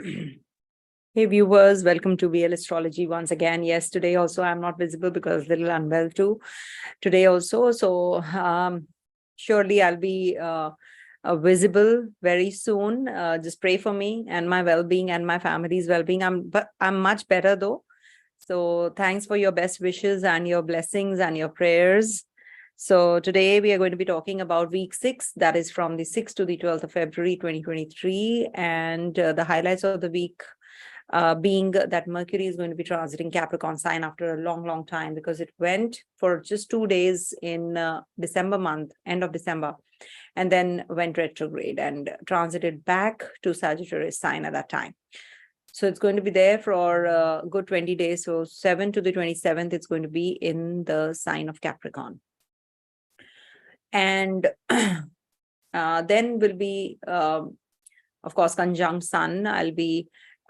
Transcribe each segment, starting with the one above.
Hey viewers, welcome to VL Astrology once again. Yes, today also I'm not visible because a little unwell too. Today also, so surely I'll be visible very soon. Just pray for me and my well-being and my family's well-being. I'm much better though. So thanks for your best wishes and your blessings and your prayers. So today we are going to be talking about week 6, that is from the 6th to the 12th of February 2023, and the highlights of the week being that Mercury is going to be transiting Capricorn sign after a long time, because it went for just 2 days in December month, end of December, and then went retrograde and transited back to Sagittarius sign at that time. So it's going to be there for a good 20 days. So 7 to the 27th, it's going to be in the sign of Capricorn. And then will be, of course, conjunct Sun.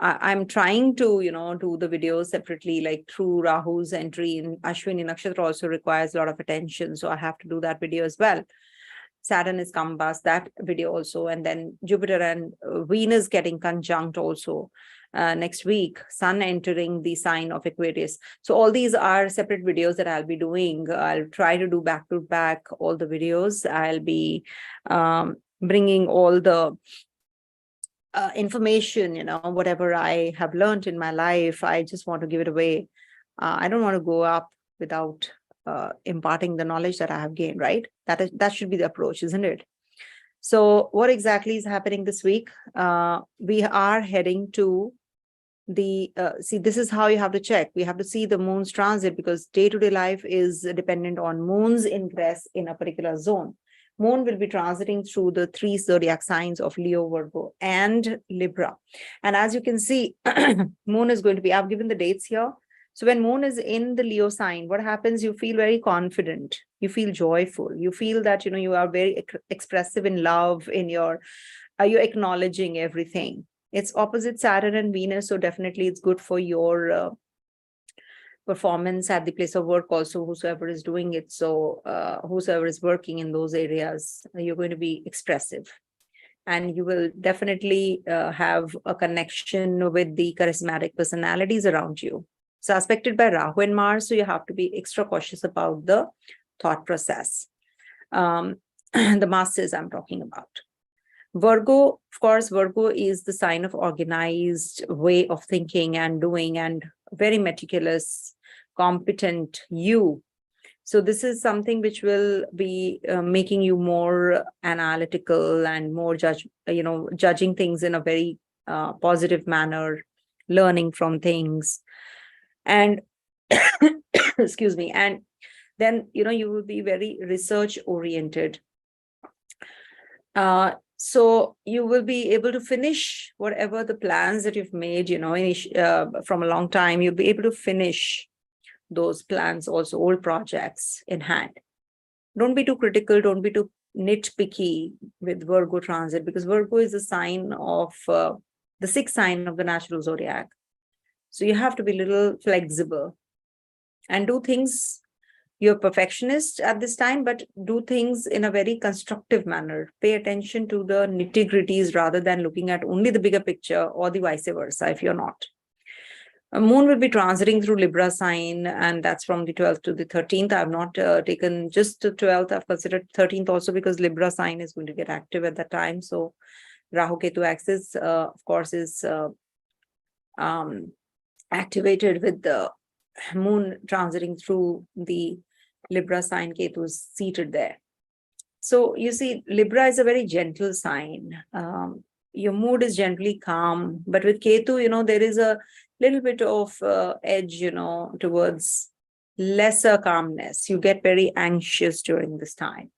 I'm trying to, do the videos separately, like through Rahu's entry in Ashwini Nakshatra also requires a lot of attention. So I have to do that video as well. Saturn is compass, that video also. And then Jupiter and Venus getting conjunct also next week. Sun entering the sign of Aquarius. So all these are separate videos that I'll be doing. I'll try to do back to back all the videos. I'll be bringing all the information, whatever I have learned in my life. I just want to give it away. I don't want to go up without imparting the knowledge that I have gained, right? That should be the approach, isn't it? So what exactly is happening this week? We are heading to the, see, this is how you have to check. We have to see the moon's transit, because day-to-day life is dependent on moon's ingress in a particular zone. Moon will be transiting through the 3 zodiac signs of Leo, Virgo, and Libra. And as you can see, moon is going to be, I've given the dates here. So when moon is in the Leo sign, what happens? You feel very confident. You feel joyful. You feel that, you are very expressive in love, in your, you're acknowledging everything. It's opposite Saturn and Venus. So definitely it's good for your performance at the place of work also, whosoever is doing it. So whosoever is working in those areas, you're going to be expressive. And you will definitely have a connection with the charismatic personalities around you. So aspected by Rahu and Mars, so you have to be extra cautious about the thought process. The masses I'm talking about. Virgo, of course, Virgo is the sign of organized way of thinking and doing, and very meticulous, competent you. So this is something which will be making you more analytical and more judging things in a very positive manner, learning from things. And excuse me, and then you will be very research oriented. So you will be able to finish whatever the plans that you've made, from a long time. You'll be able to finish those plans, also old projects in hand. Don't be too critical. Don't be too nitpicky with Virgo transit, because Virgo is a sign of the 6th sign of the natural zodiac. So you have to be a little flexible and do things. You're a perfectionist at this time, but do things in a very constructive manner. Pay attention to the nitty-gritties rather than looking at only the bigger picture, or the vice versa if you're not. A moon will be transiting through Libra sign, and that's from the 12th to the 13th. I've not taken just the 12th. I've considered 13th also, because Libra sign is going to get active at that time. So Rahu Ketu axis, of course, is activated with the moon transiting through the Libra sign. Ketu is seated there. So you see, Libra is a very gentle sign. Your mood is generally calm, but with Ketu, there is a little bit of edge, towards lesser calmness. You get very anxious during this time.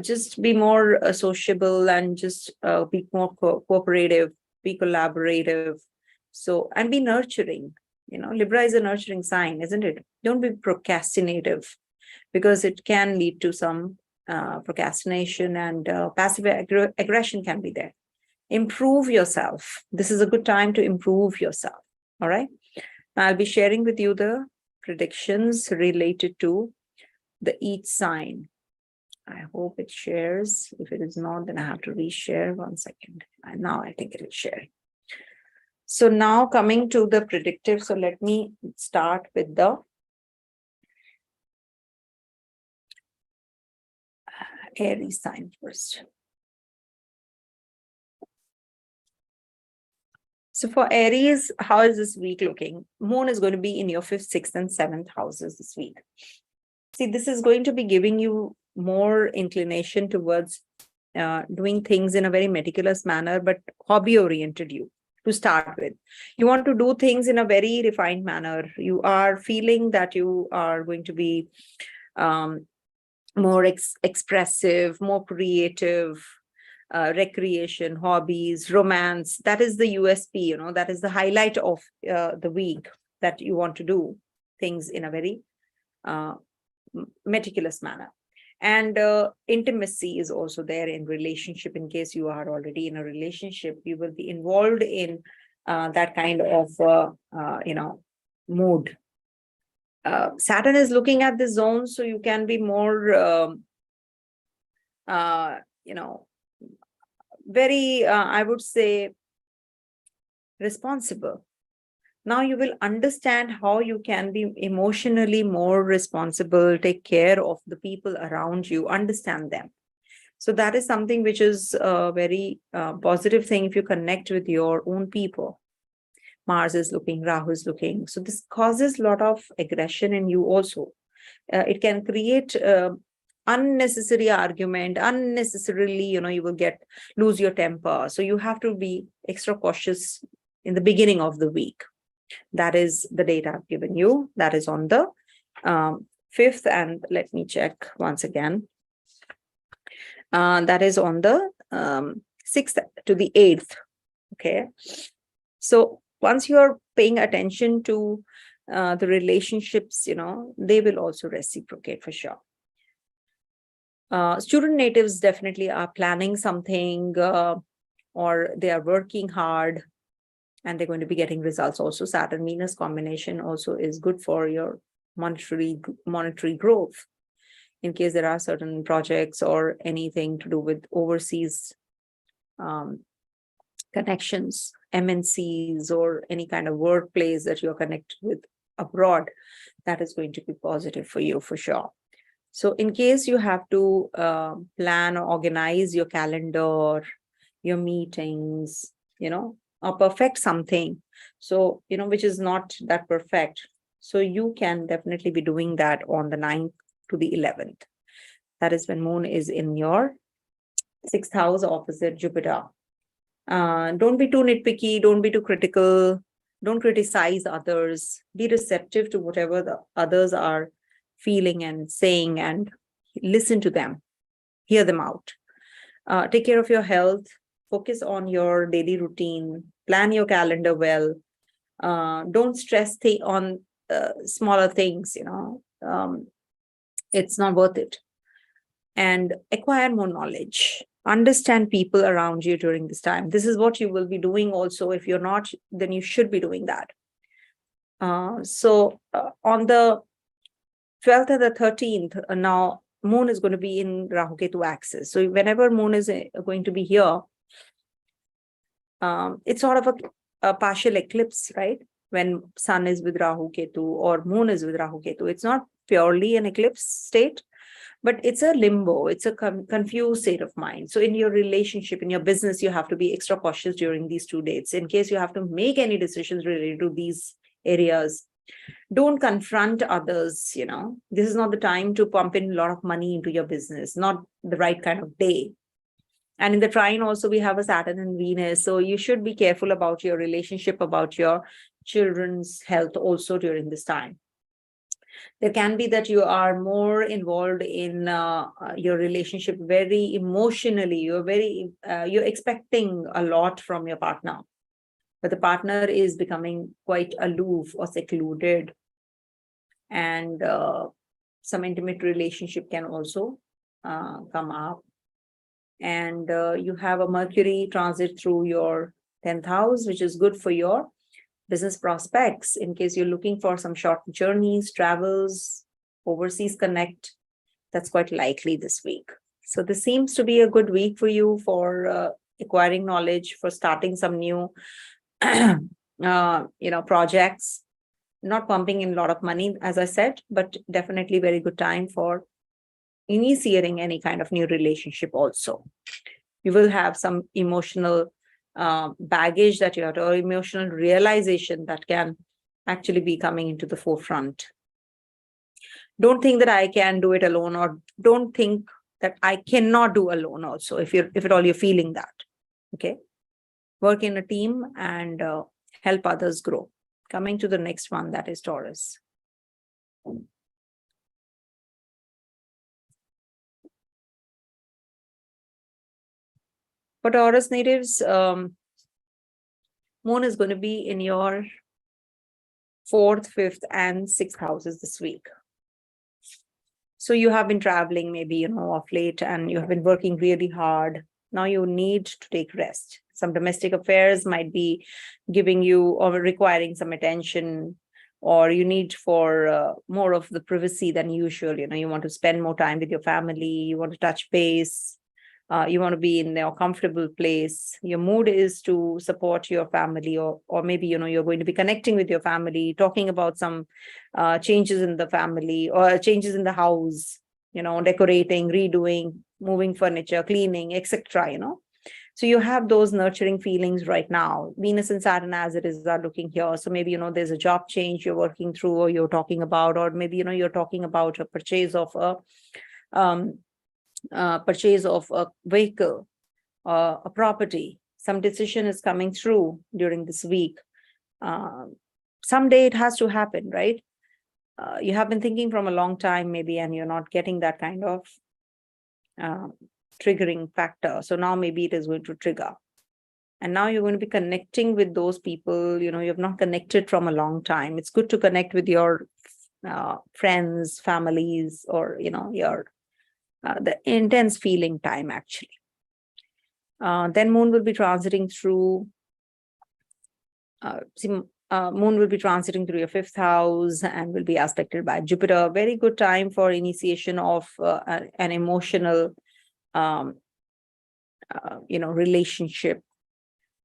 Just be more sociable, and just be more cooperative, be collaborative. So, and be nurturing. Libra is a nurturing sign, isn't it? Don't be procrastinative, because it can lead to some procrastination, and passive aggression can be there. Improve yourself. This is a good time to improve yourself. All right. I'll be sharing with you the predictions related to each sign. I hope it shares. If it is not, then I have to reshare. 1 second. Now I think it will share. So now coming to the predictive. So let me start with the Aries sign first. So for Aries, how is this week looking? Moon is going to be in your 5th, 6th, and 7th houses this week. See, this is going to be giving you more inclination towards doing things in a very meticulous manner, but hobby-oriented you to start with. You want to do things in a very refined manner. You are feeling that you are going to be more expressive, more creative, recreation, hobbies, romance. That is the USP, that is the highlight of the week, that you want to do things in a very meticulous manner. And intimacy is also there in relationship. In case you are already in a relationship, you will be involved in that kind of mood. Saturn is looking at the zone, so you can be more very I would say responsible. Now you will understand how you can be emotionally more responsible, take care of the people around you, understand them. So that is something which is a very positive thing if you connect with your own people. Mars is looking, Rahu is looking. So this causes a lot of aggression in you also. It can create unnecessary argument, unnecessarily, you will lose your temper. So you have to be extra cautious in the beginning of the week. That is the data I've given you. That is on the 5th, and let me check once again. That is on the 6th to the 8th. Okay. So once you're paying attention to the relationships, they will also reciprocate for sure. Student natives definitely are planning something or they are working hard, and they're going to be getting results also. Saturn-Venus combination also is good for your monetary growth. In case there are certain projects or anything to do with overseas connections, MNCs, or any kind of workplace that you're connected with abroad, that is going to be positive for you for sure. So in case you have to plan or organize your calendar, your meetings, or perfect something, so which is not that perfect, so you can definitely be doing that on the 9th to the 11th. That is when Moon is in your 6th house opposite Jupiter. Don't be too nitpicky, don't be too critical, don't criticize others, be receptive to whatever the others are feeling and saying, and listen to them, hear them out. Take care of your health, focus on your daily routine, plan your calendar well. Don't stress on smaller things, it's not worth it. And acquire more knowledge. Understand people around you during this time. This is what you will be doing also. If you're not, then you should be doing that. So on the 12th and the 13th, now Moon is going to be in Rahu Ketu axis. So whenever Moon is going to be here, it's sort of a partial eclipse, right? When Sun is with Rahu Ketu or Moon is with Rahu Ketu, it's not purely an eclipse state, but it's a limbo. It's a confused state of mind. So in your relationship, in your business, you have to be extra cautious during these 2 dates. In case you have to make any decisions related to these areas, don't confront others. This is not the time to pump in a lot of money into your business, not the right kind of day. And in the trine also, we have a Saturn and Venus. So you should be careful about your relationship, about your children's health also during this time. There can be that you are more involved in your relationship very emotionally. You're expecting a lot from your partner, but the partner is becoming quite aloof or secluded. And some intimate relationship can also come up. And you have a Mercury transit through your 10th house, which is good for your business prospects. In case you're looking for some short journeys, travels, overseas connect, that's quite likely this week. So this seems to be a good week for you for acquiring knowledge, for starting some new projects, not pumping in a lot of money, as I said, but definitely very good time for initiating any kind of new relationship also. You will have some emotional baggage that you have, or emotional realization that can actually be coming into the forefront. Don't think that I can do it alone, or don't think that I cannot do alone also, if at all you're feeling that. Okay. Work in a team and help others grow. Coming to the next one, that is Taurus. For Taurus natives, Moon is going to be in your 4th, 5th, and 6th houses this week. So you have been traveling maybe, of late, and you have been working really hard. Now you need to take rest. Some domestic affairs might be giving you or requiring some attention, or you need for more of the privacy than usual. You want to spend more time with your family. You want to touch base. You want to be in your comfortable place. Your mood is to support your family, or maybe, you're going to be connecting with your family, talking about some changes in the family or changes in the house, decorating, redoing, moving furniture, cleaning, etc. So you have those nurturing feelings right now. Venus and Saturn, as it is, are looking here. So maybe, there's a job change you're working through, or you're talking about, or maybe, you're talking about a purchase of a vehicle, a property. Some decision is coming through during this week. Someday it has to happen, right? You have been thinking from a long time maybe, and you're not getting that kind of triggering factor. So now maybe it is going to trigger. And now you're going to be connecting with those people, you've not connected from a long time. It's good to connect with your friends, families, or, your the intense feeling time, actually. Then Moon will be transiting through Moon will be transiting through your 5th house and will be aspected by Jupiter. Very good time for initiation of an emotional relationship,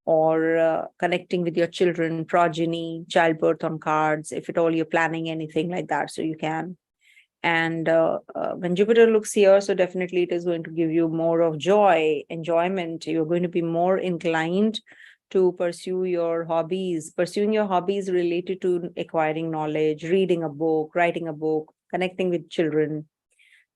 or connecting with your children, progeny, childbirth on cards, if at all you're planning anything like that, so you can. And when Jupiter looks here, so definitely it is going to give you more of joy, enjoyment. You're going to be more inclined to pursue your hobbies, related to acquiring knowledge, reading a book, writing a book, connecting with children,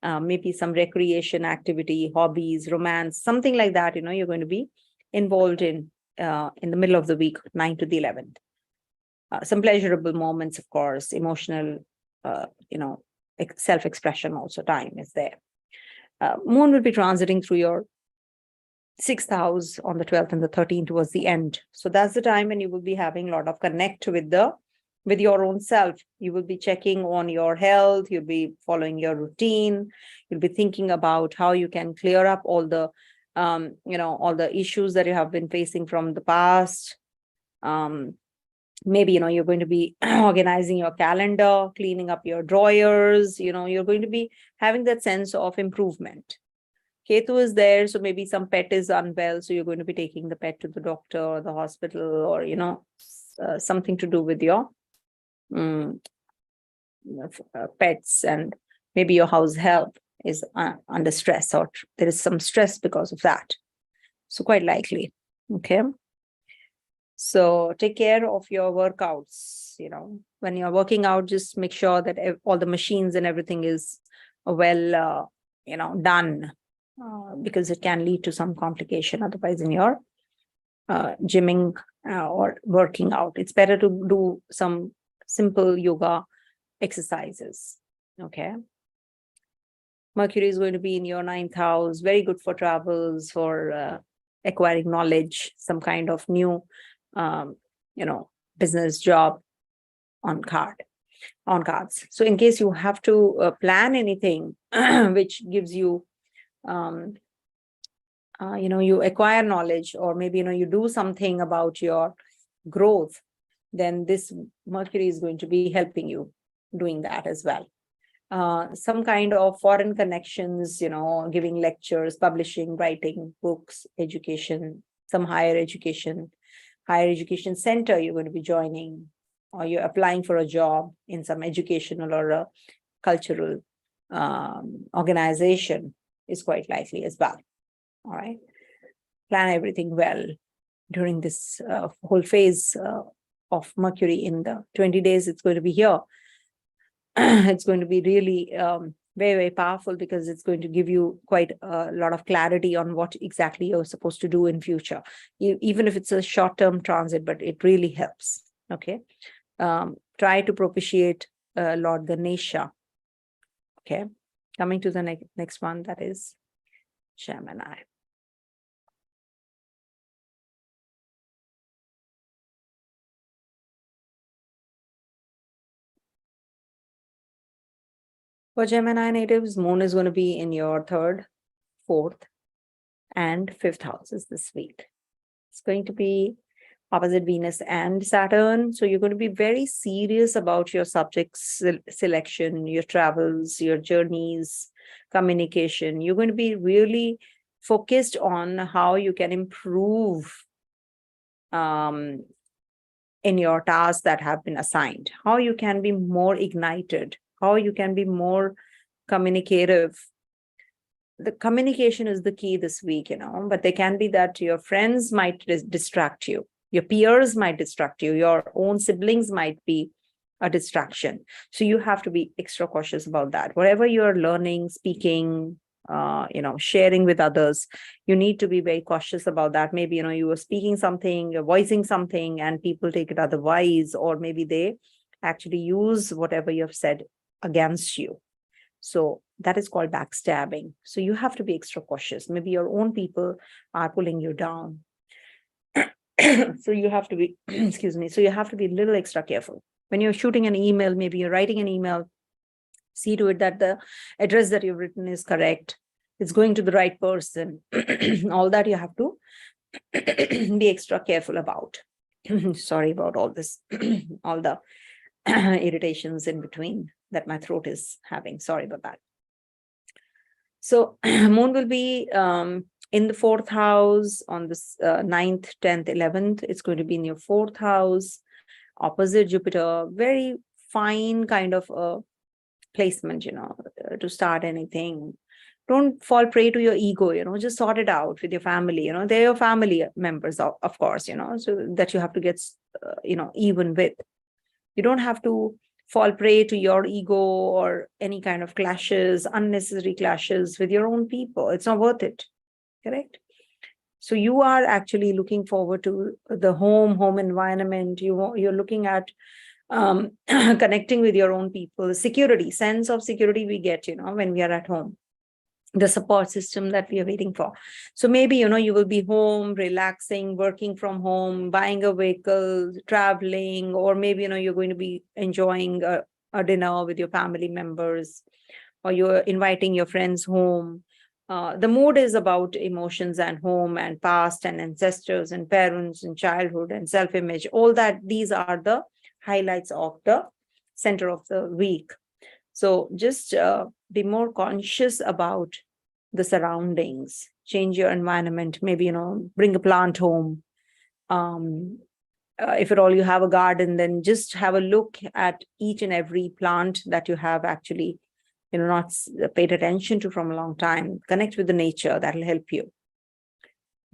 maybe some recreation activity, hobbies, romance, something like that, you're going to be involved in the middle of the week, 9 to the 11th. Some pleasurable moments, of course, emotional, self-expression also time is there. Moon will be transiting through your 6th house on the 12th and the 13th towards the end. So that's the time when you will be having a lot of connect with your own self. You will be checking on your health. You'll be following your routine. You'll be thinking about how you can clear up all the, all the issues that you have been facing from the past. Maybe, you're going to be organizing your calendar, cleaning up your drawers, you're going to be having that sense of improvement. Ketu is there, so maybe some pet is unwell, so you're going to be taking the pet to the doctor or the hospital, or, something to do with your pets, and maybe your house health is under stress, or there is some stress because of that. So quite likely, okay? So take care of your workouts, when you're working out, just make sure that all the machines and everything is well, done, because it can lead to some complication otherwise in your gymming or working out. It's better to do some simple yoga exercises, okay? Mercury is going to be in your 9th house, very good for travels, for acquiring knowledge, some kind of new business job on cards. So in case you have to plan anything which gives you you acquire knowledge, or maybe you do something about your growth, then this Mercury is going to be helping you doing that as well. Some kind of foreign connections, giving lectures, publishing, writing books, education, some higher education, higher education center you're going to be joining, or you're applying for a job in some educational or a cultural organization is quite likely as well. All right. Plan everything well during this whole phase of Mercury in the 20 days it's going to be here. It's going to be really very, very powerful, because it's going to give you quite a lot of clarity on what exactly you're supposed to do in future, even if it's a short-term transit, but it really helps. Okay. Try to propitiate Lord Ganesha. Okay. Coming to the next one, that is Gemini. For Gemini natives, Moon is going to be in your 3rd, 4th, and 5th houses this week. It's going to be opposite Venus and Saturn. So you're going to be very serious about your subject selection, your travels, your journeys, communication. You're going to be really focused on how you can improve in your tasks that have been assigned, how you can be more ignited, how you can be more communicative. The communication is the key this week, but there can be that your friends might distract you. Your peers might distract you. Your own siblings might be a distraction. So you have to be extra cautious about that. Whatever you're learning, speaking, sharing with others, you need to be very cautious about that. Maybe, you were speaking something, you're voicing something, and people take it otherwise, or maybe they actually use whatever you've said against you. So that is called backstabbing. So you have to be extra cautious. Maybe your own people are pulling you down. So you have to be, so you have to be a little extra careful. When you're shooting an email, maybe you're writing an email, see to it that the address that you've written is correct. It's going to the right person. All that you have to be extra careful about. Sorry about all this, all the irritations in between that my throat is having. Sorry about that. So Moon will be in the 4th house on this 9th, 10th, 11th. It's going to be in your 4th house, opposite Jupiter. Very fine kind of a placement, to start anything. Don't fall prey to your ego, just sort it out with your family. They're your family members, of course, so that you have to get, even with. You don't have to fall prey to your ego or any kind of clashes, unnecessary clashes with your own people. It's not worth it. Correct? So you are actually looking forward to the home environment. You're looking at connecting with your own people, the security, sense of security we get, when we are at home, the support system that we are waiting for. So maybe, you will be home, relaxing, working from home, buying a vehicle, traveling, or maybe, you're going to be enjoying a dinner with your family members, or you're inviting your friends home. The mood is about emotions and home and past and ancestors and parents and childhood and self-image, all that. These are the highlights of the center of the week. So just be more conscious about the surroundings, change your environment, maybe, bring a plant home. If at all you have a garden, then just have a look at each and every plant that you have actually, not paid attention to from a long time. Connect with the nature. That'll help you.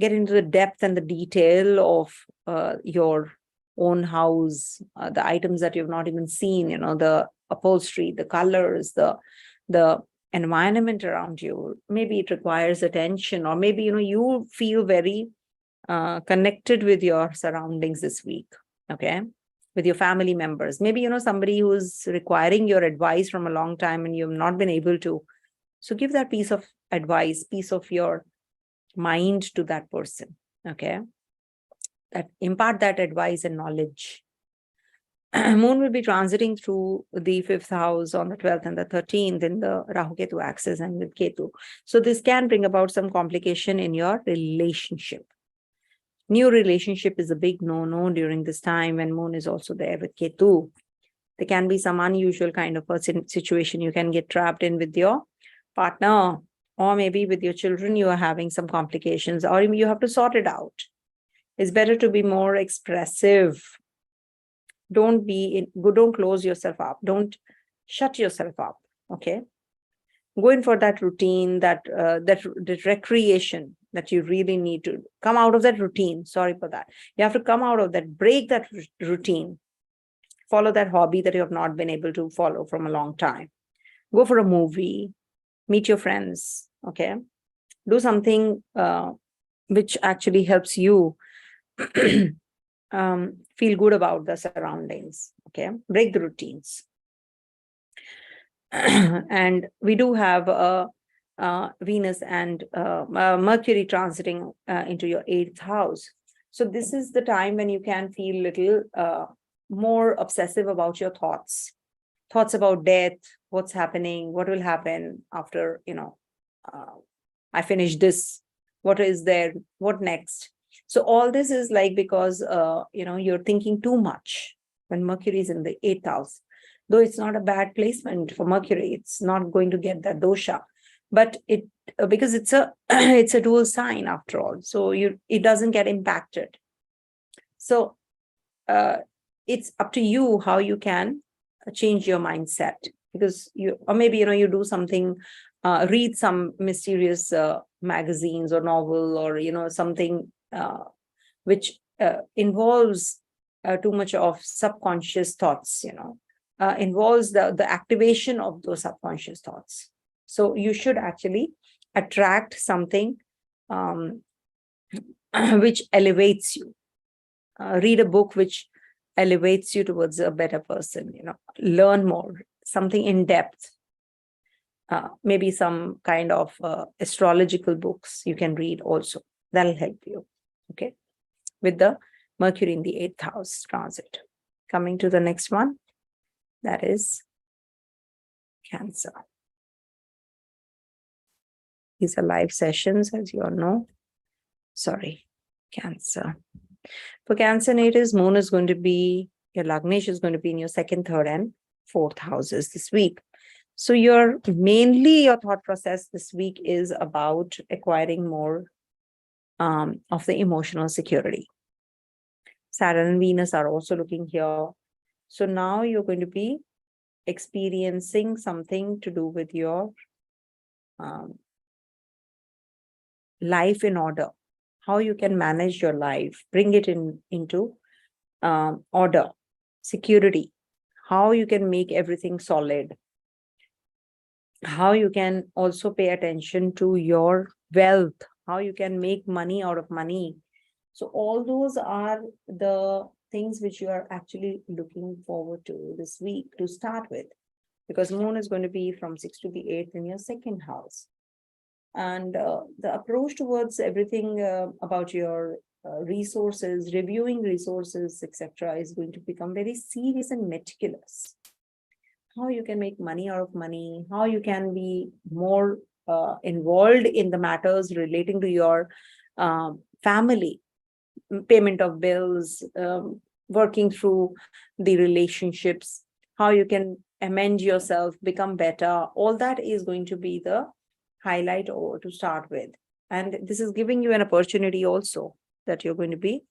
Get into the depth and the detail of your own house, the items that you've not even seen, the upholstery, the colors, the environment around you. Maybe it requires attention, or maybe, you feel very connected with your surroundings this week. Okay. With your family members. Maybe, somebody who's requiring your advice from a long time and you've not been able to. So give that piece of advice, piece of your mind to that person. Okay. Impart that advice and knowledge. Moon will be transiting through the 5th house on the 12th and the 13th in the Rahu Ketu axis and with Ketu. So this can bring about some complication in your relationship. New relationship is a big no-no during this time when Moon is also there with Ketu. There can be some unusual kind of a situation you can get trapped in with your partner, or maybe with your children. You are having some complications, or you have to sort it out. It's better to be more expressive. Don't close yourself up. Don't shut yourself up. Okay. Go in for that routine, that recreation that you really need to come out of that routine. Sorry for that. You have to come out of that, break that routine. Follow that hobby that you have not been able to follow from a long time. Go for a movie, meet your friends. Okay. Do something which actually helps you feel good about the surroundings. Okay. Break the routines. And we do have Venus and Mercury transiting into your 8th house. So this is the time when you can feel little more obsessive about your thoughts about death, what's happening, what will happen after, I finish this, what is there, what next. So all this is like because, you're thinking too much when Mercury is in the 8th house. Though it's not a bad placement for Mercury, it's not going to get that dosha, but because it's a it's a dual sign after all, so it doesn't get impacted. So it's up to you how you can change your mindset, because maybe you do something, read some mysterious magazines or novel, or something which involves too much of subconscious thoughts, involves the activation of those subconscious thoughts. So you should actually attract something which elevates you. Read a book which elevates you towards a better person, learn more, something in depth. Maybe some kind of astrological books you can read also. That'll help you. Okay. With the Mercury in the 8th house transit. Coming to the next one. That is Cancer. These are live sessions, as you all know. Sorry, Cancer. For Cancer natives, Moon is going to be, your Lagnesh is going to be in your 2nd, 3rd, and 4th houses this week. So your thought process this week is about acquiring more of the emotional security. Saturn and Venus are also looking here. So now you're going to be experiencing something to do with your life in order, how you can manage your life, bring it into order, security, how you can make everything solid, how you can also pay attention to your wealth, how you can make money out of money. So all those are the things which you are actually looking forward to this week to start with, because Moon is going to be from 6th to the 8th in your 2nd house. And the approach towards everything about your resources, reviewing resources, etc., is going to become very serious and meticulous. How you can make money out of money, how you can be more involved in the matters relating to your family, payment of bills, working through the relationships, how you can amend yourself, become better. All that is going to be the highlight or to start with. And this is giving you an opportunity also that you're going to be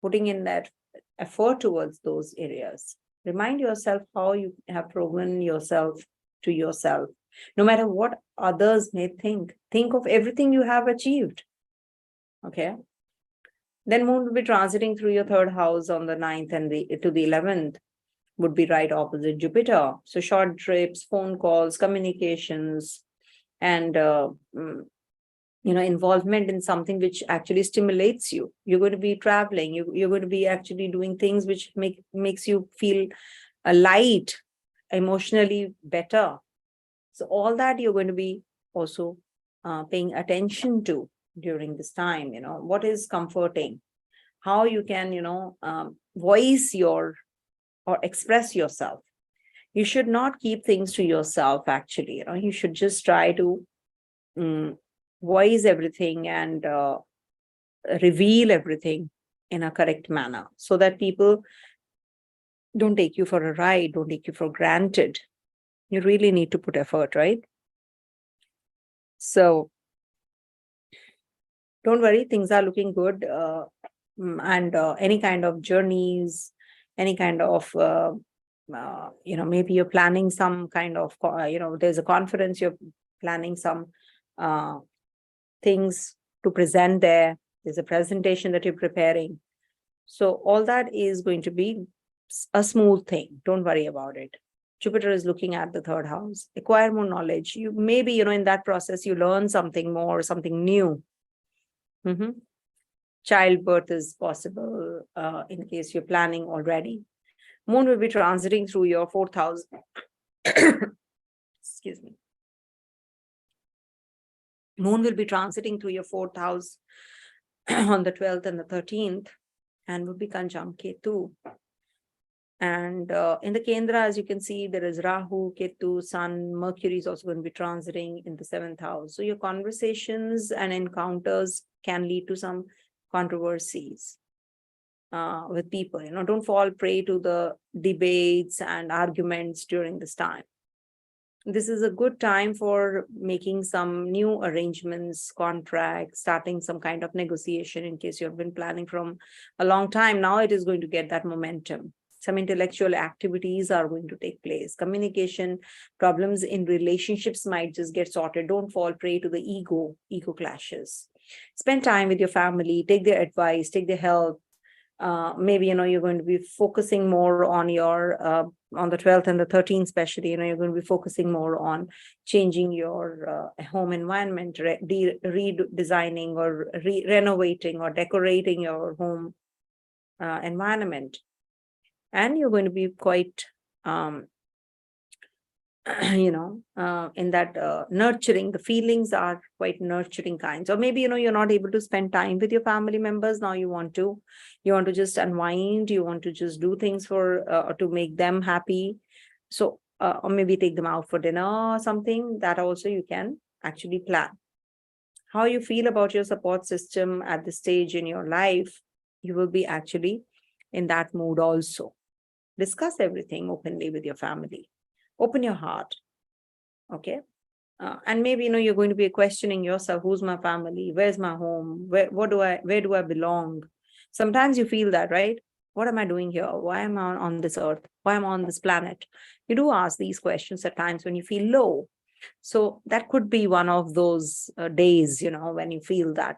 putting in that effort towards those areas. Remind yourself how you have proven yourself to yourself. No matter what others may think of everything you have achieved. Okay. Then Moon will be transiting through your 3rd house on the 9th and to the 11th, would be right opposite Jupiter. So short trips, phone calls, communications, and involvement in something which actually stimulates you. You're going to be traveling. You're going to be actually doing things which makes you feel light, emotionally better. So all that you're going to be also paying attention to during this time. What is comforting, how you can voice your or express yourself. You should not keep things to yourself. Actually, you should just try to voice everything and reveal everything in a correct manner, so that people don't take you for a ride, don't take you for granted. You really need to put effort, right? So don't worry, things are looking good and any kind of journeys, any kind of maybe you're planning some kind of there's a conference, you're planning some uh, things to present there. There's a presentation that you're preparing. So all that is going to be a smooth thing. Don't worry about it. Jupiter is looking at the third house. Acquire more knowledge. You maybe, in that process, you learn something more, something new. Childbirth is possible in case you're planning already. Moon will be transiting through your fourth house. Excuse me. Moon will be transiting through your fourth house on the 12th and the 13th, and will be conjunct Ketu. And in the Kendra, as you can see, there is Rahu, Ketu, Sun, Mercury is also going to be transiting in the 7th house. So your conversations and encounters can lead to some controversies with people. Don't fall prey to the debates and arguments during this time. This is a good time for making some new arrangements, contracts, starting some kind of negotiation in case you've been planning from a long time. Now it is going to get that momentum. Some intellectual activities are going to take place. Communication problems in relationships might just get sorted. Don't fall prey to the ego clashes. Spend time with your family, take their advice, take their help. Maybe, you're going to be focusing more on your, on the 12th and the 13th, especially, you're going to be focusing more on changing your home environment, redesigning or renovating or decorating your home environment. And you're going to be quite, in that nurturing. The feelings are quite nurturing kinds. Or maybe, you're not able to spend time with your family members. Now you want to just unwind. You want to just do things to make them happy. So, or maybe take them out for dinner or something. That also you can actually plan. How you feel about your support system at this stage in your life, you will be actually in that mood also. Discuss everything openly with your family. Open your heart. Okay. And maybe, you're going to be questioning yourself, who's my family? Where's my home? Where do I belong? Sometimes you feel that, right? What am I doing here? Why am I on this earth? Why am I on this planet? You do ask these questions at times when you feel low. So that could be one of those days, when you feel that.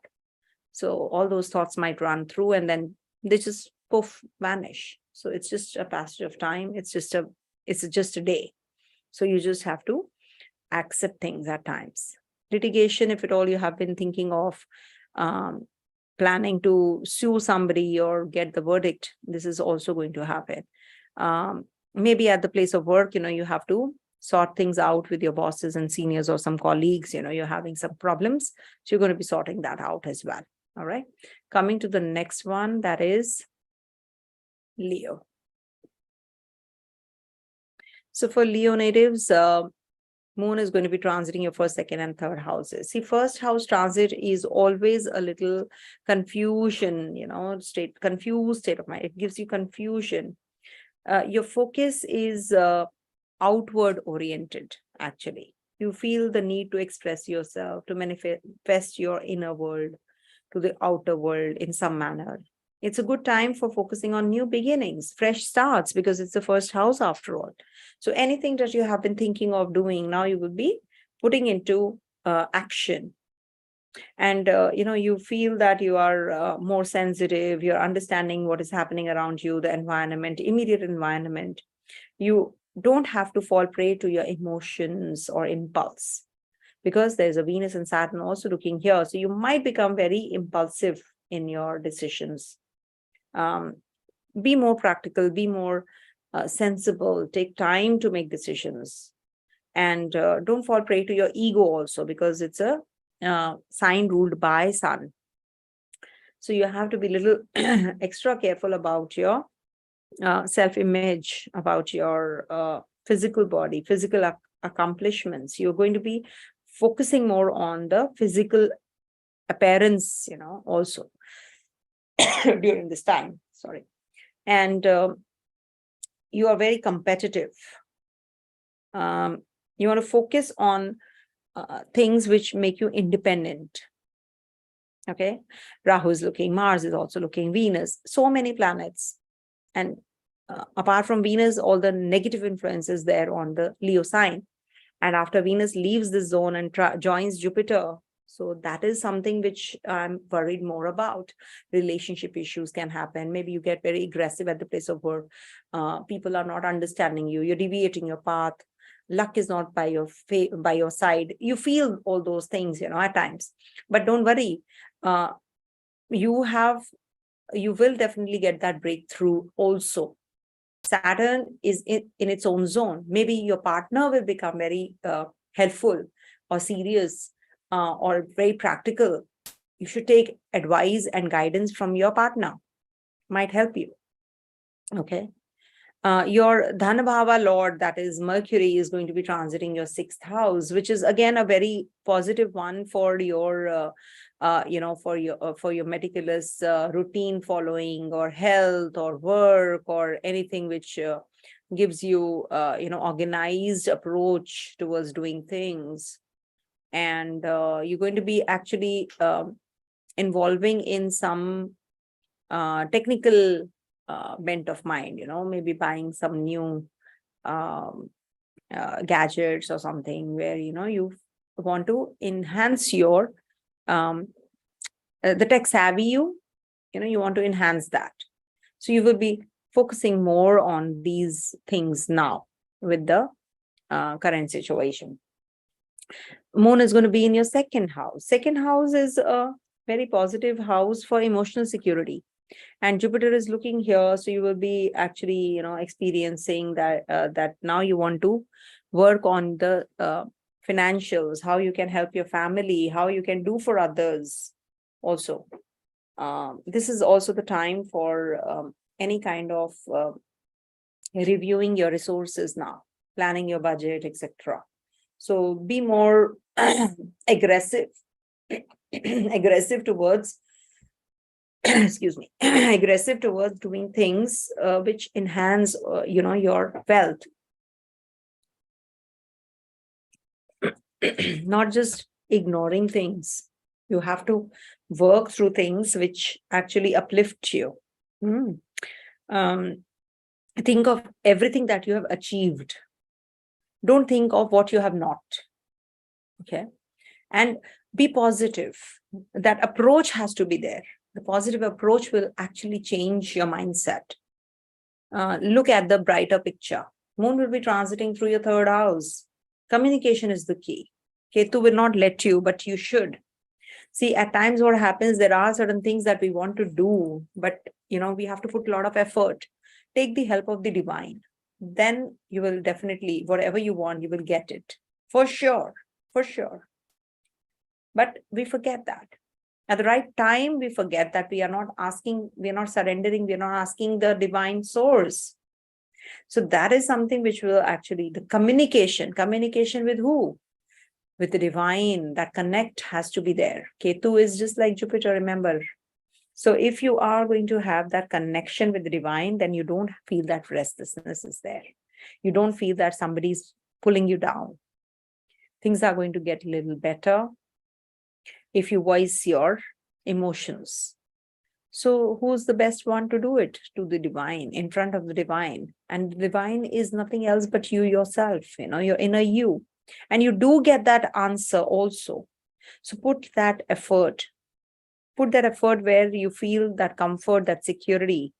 So all those thoughts might run through and then they just poof, vanish. So it's just a passage of time. It's just a day. So you just have to accept things at times. Litigation, if at all you have been thinking of planning to sue somebody or get the verdict, this is also going to happen. Maybe at the place of work, you have to sort things out with your bosses and seniors or some colleagues, you're having some problems. So you're going to be sorting that out as well. All right. Coming to the next one, that is Leo. So for Leo natives, Moon is going to be transiting your first, second, and third houses. See, first house transit is always a little confusion, confused state of mind. It gives you confusion. Your focus is outward oriented, actually. You feel the need to express yourself, to manifest your inner world to the outer world in some manner. It's a good time for focusing on new beginnings, fresh starts, because it's the first house after all. So anything that you have been thinking of doing, now you will be putting into action. And, you feel that you are more sensitive, you're understanding what is happening around you, the environment, immediate environment. You don't have to fall prey to your emotions or impulse, because there's a Venus and Saturn also looking here. So you might become very impulsive in your decisions. Be more practical, be more sensible, take time to make decisions. And don't fall prey to your ego also, because it's a sign ruled by Sun. So you have to be a little extra careful about your self-image, about your physical body, physical accomplishments. You're going to be focusing more on the physical appearance, also during this time. Sorry. And you are very competitive. You want to focus on things which make you independent. Okay. Rahu is looking, Mars is also looking, Venus, so many planets. And apart from Venus, all the negative influences there on the Leo sign. And after Venus leaves this zone and joins Jupiter, so that is something which I'm worried more about. Relationship issues can happen. Maybe you get very aggressive at the place of work. People are not understanding you. You're deviating your path. Luck is not by your side. You feel all those things, at times. But don't worry. You will definitely get that breakthrough also. Saturn is in its own zone. Maybe your partner will become very helpful or serious or very practical. You should take advice and guidance from your partner. Might help you. Okay. Your Dhanabhava Lord, that is Mercury, is going to be transiting your 6th house, which is again a very positive one for your for your meticulous routine following or health or work or anything which gives you organized approach towards doing things. And you're going to be actually involving in some technical bent of mind, maybe buying some new gadgets or something where you want to enhance your the tech savvy you want to enhance that. So you will be focusing more on these things now with the current situation. Moon is going to be in your 2nd house. 2nd house is a very positive house for emotional security, and Jupiter is looking here, so you will be actually experiencing that now you want to work on the financials, how you can help your family, how you can do for others also. This is also the time for any kind of reviewing your resources now, planning your budget, etc. So be more aggressive aggressive towards excuse me aggressive towards doing things which enhance your wealth. Not just ignoring things. You have to work through things which actually uplift you. Think of everything that you have achieved. Don't think of what you have not. Okay. And be positive. That approach has to be there. The positive approach will actually change your mindset. Look at the brighter picture. Moon will be transiting through your 3rd house. Communication is the key. Ketu will not let you, but you should. See, at times what happens, there are certain things that we want to do, but we have to put a lot of effort. Take the help of the divine. Then you will definitely, whatever you want, you will get it. For sure. For sure. But we forget that. At the right time, we forget that we are not asking, we are not surrendering, we are not asking the divine source. So that is something which will actually, the communication with who? With the divine. That connect has to be there. Ketu is just like Jupiter, remember. So if you are going to have that connection with the divine, then you don't feel that restlessness is there. You don't feel that somebody's pulling you down. Things are going to get a little better if you voice your emotions. So who's the best one to do it? To the divine, in front of the divine. And the divine is nothing else but you yourself, your inner you. And you do get that answer also. So put that effort. Put that effort where you feel that comfort, that security,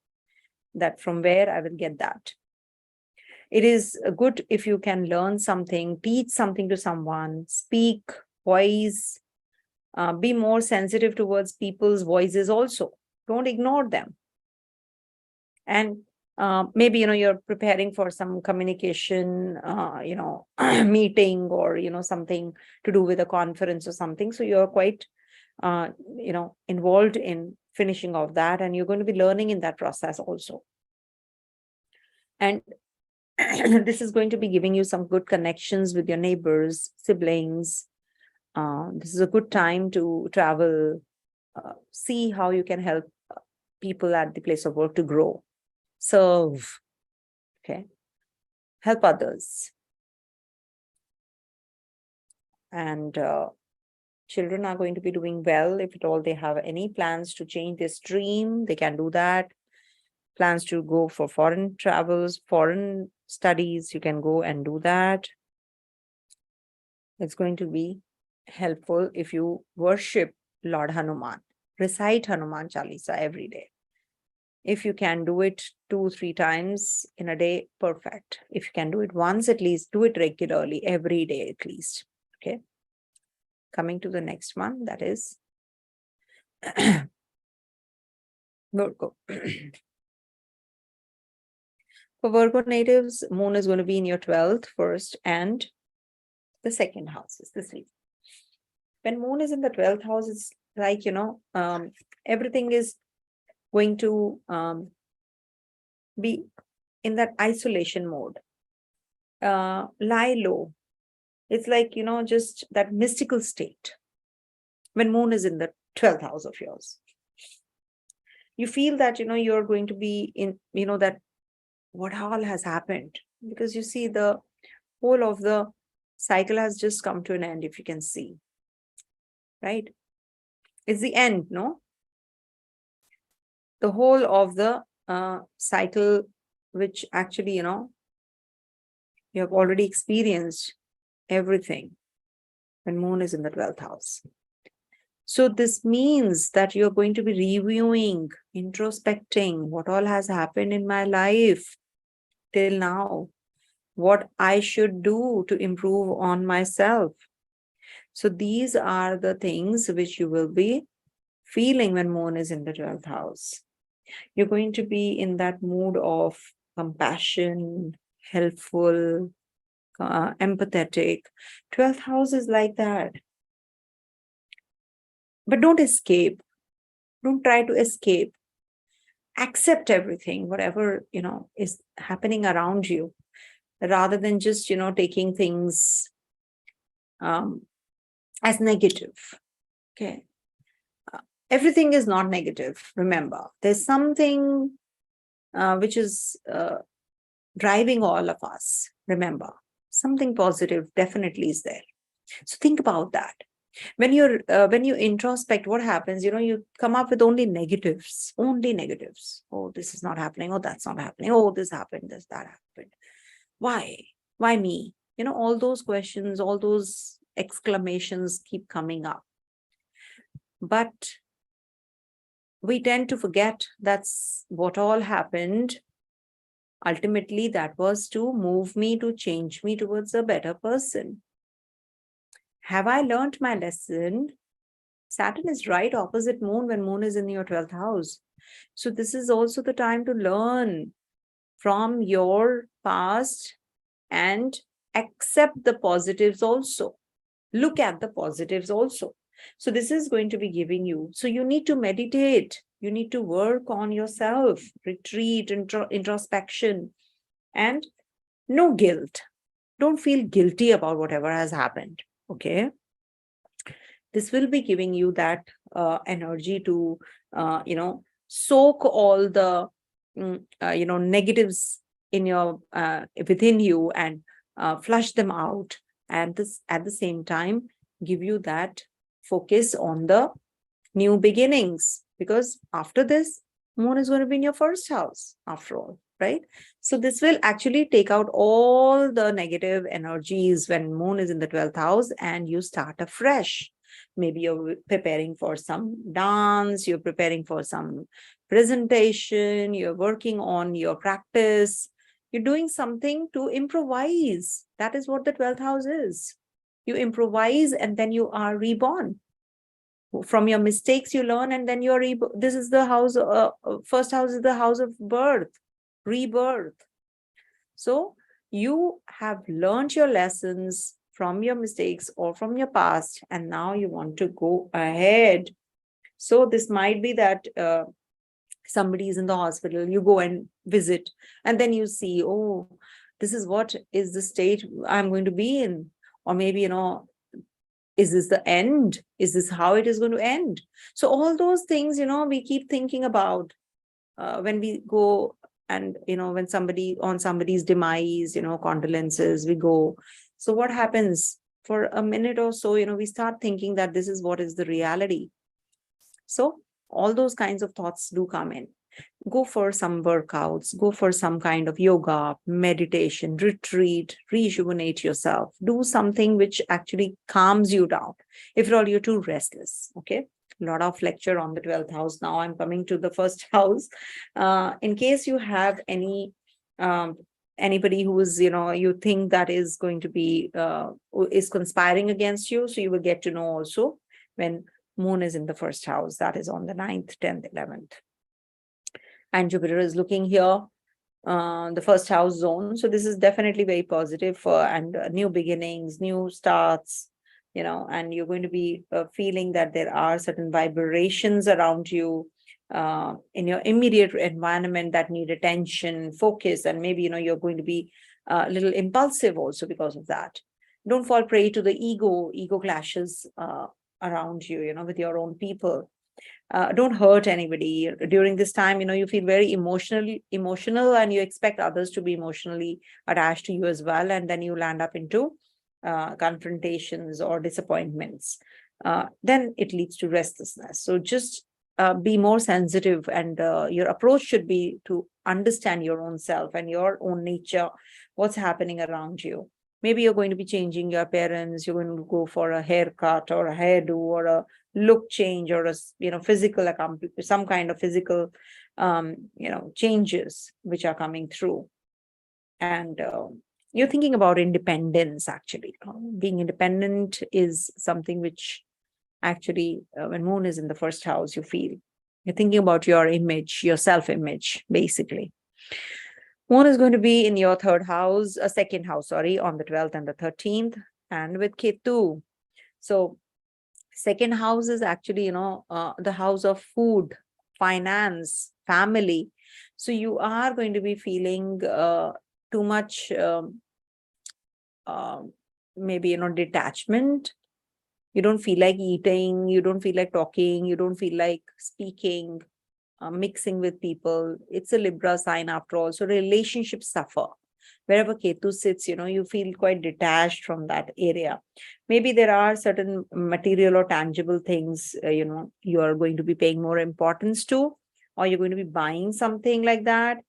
that from where I will get that. It is good if you can learn something, teach something to someone, speak, voice, be more sensitive towards people's voices also. Don't ignore them. And maybe, you're preparing for some communication, meeting or, something to do with a conference or something. So you're quite, involved in finishing off that, and you're going to be learning in that process also. And this is going to be giving you some good connections with your neighbors, siblings. This is a good time to travel, see how you can help people at the place of work to grow, serve, okay, help others. And Children are going to be doing well. If at all they have any plans to change their stream, they can do that. Plans to go for foreign travels, foreign studies, you can go and do that. It's going to be helpful if you worship Lord Hanuman. Recite Hanuman Chalisa every day. If you can do it 2-3 times in a day, perfect. If you can do it once at least, do it regularly, every day at least. Okay. Coming to the next one, that is Virgo. For Virgo natives, Moon is going to be in your 12th, first, and the second house is the 3rd. When Moon is in the 12th house, it's like, everything is going to be in that isolation mode. Lie low. It's like, just that mystical state. When Moon is in the 12th house of yours, you feel that, you're going to be in, that what all has happened, because you see the whole of the cycle has just come to an end, if you can see, right? It's the end, no? The whole of the cycle, which actually, you have already experienced everything when Moon is in the 12th house. So this means that you're going to be reviewing, introspecting what all has happened in my life till now, what I should do to improve on myself. So these are the things which you will be feeling when Moon is in the 12th house. You're going to be in that mood of compassion, helpful, empathetic. 12th house is like that. But don't escape. Don't try to escape. Accept everything, whatever, is happening around you, rather than just, taking things as negative. Okay. Everything is not negative. Remember, there's something which is driving all of us. Remember, something positive definitely is there. So think about that. When you introspect, what happens? You come up with only negatives. Oh, this is not happening. Oh, that's not happening. Oh, this happened. That happened. Why? Why me? All those questions, all those exclamations keep coming up. But we tend to forget that's what all happened. Ultimately, that was to move me, to change me towards a better person. Have I learned my lesson? Saturn is right opposite Moon when Moon is in your 12th house. So this is also the time to learn from your past and accept the positives also. Look at the positives also. So this is going to be giving you. So you need to meditate. You need to work on yourself, retreat, introspection, and no guilt. Don't feel guilty about whatever has happened. Okay. This will be giving you that energy to, soak all the, negatives in your, within you and flush them out. And this, at the same time, give you that focus on the new beginnings, because after this, Moon is going to be in your first house after all, right? So this will actually take out all the negative energies when Moon is in the 12th house and you start afresh. Maybe you're preparing for some dance, you're preparing for some presentation, you're working on your practice, you're doing something to improvise. That is what the 12th house is. You improvise and then you are reborn. From your mistakes you learn, and then you're this is the house, first house is the house of birth, rebirth. So you have learned your lessons from your mistakes or from your past, and now you want to go ahead. So this might be that somebody is in the hospital, you go and visit, and then you see, oh, this is what is the state I'm going to be in. Or maybe, is this the end? Is this how it is going to end? So all those things, we keep thinking about when we go and, when somebody's demise, condolences, we go. So what happens? for a minute or so, we start thinking that this is what is the reality. So all those kinds of thoughts do come in. Go for some workouts, go for some kind of yoga, meditation, retreat, rejuvenate yourself. Do something which actually calms you down. If at all you're too restless, okay? A lot of lecture on the 12th house. Now I'm coming to the first house. In case you have anybody who is, you think that is going to be, is conspiring against you, so you will get to know also when Moon is in the first house, that is on the 9th, 10th, 11th. And Jupiter is looking here, the first house zone. So this is definitely very positive for and new beginnings, new starts, and you're going to be feeling that there are certain vibrations around you in your immediate environment that need attention, focus, and maybe, you're going to be a little impulsive also because of that. Don't fall prey to the ego clashes around you, with your own people. Don't hurt anybody during this time. You feel very emotional, and you expect others to be emotionally attached to you as well, and then you land up into confrontations or disappointments. Then it leads to restlessness. So just be more sensitive, and your approach should be to understand your own self and your own nature, what's happening around you. Maybe you're going to be changing your appearance, you're going to go for a haircut or a hairdo or a look change or a physical some kind of physical changes which are coming through. And you're thinking about independence. Actually, being independent is something which actually when Moon is in the first house, you feel you're thinking about your image, your self-image, basically. Moon is going to be in your second house, on the 12th and the 13th, and with Ketu. So second house is actually, the house of food, finance, family. So you are going to be feeling too much, maybe, detachment. You don't feel like eating, you don't feel like talking, you don't feel like speaking, mixing with people. It's a Libra sign after all. So relationships suffer. Wherever Ketu sits, you feel quite detached from that area. Maybe there are certain material or tangible things, you are going to be paying more importance to, or you're going to be buying something like that,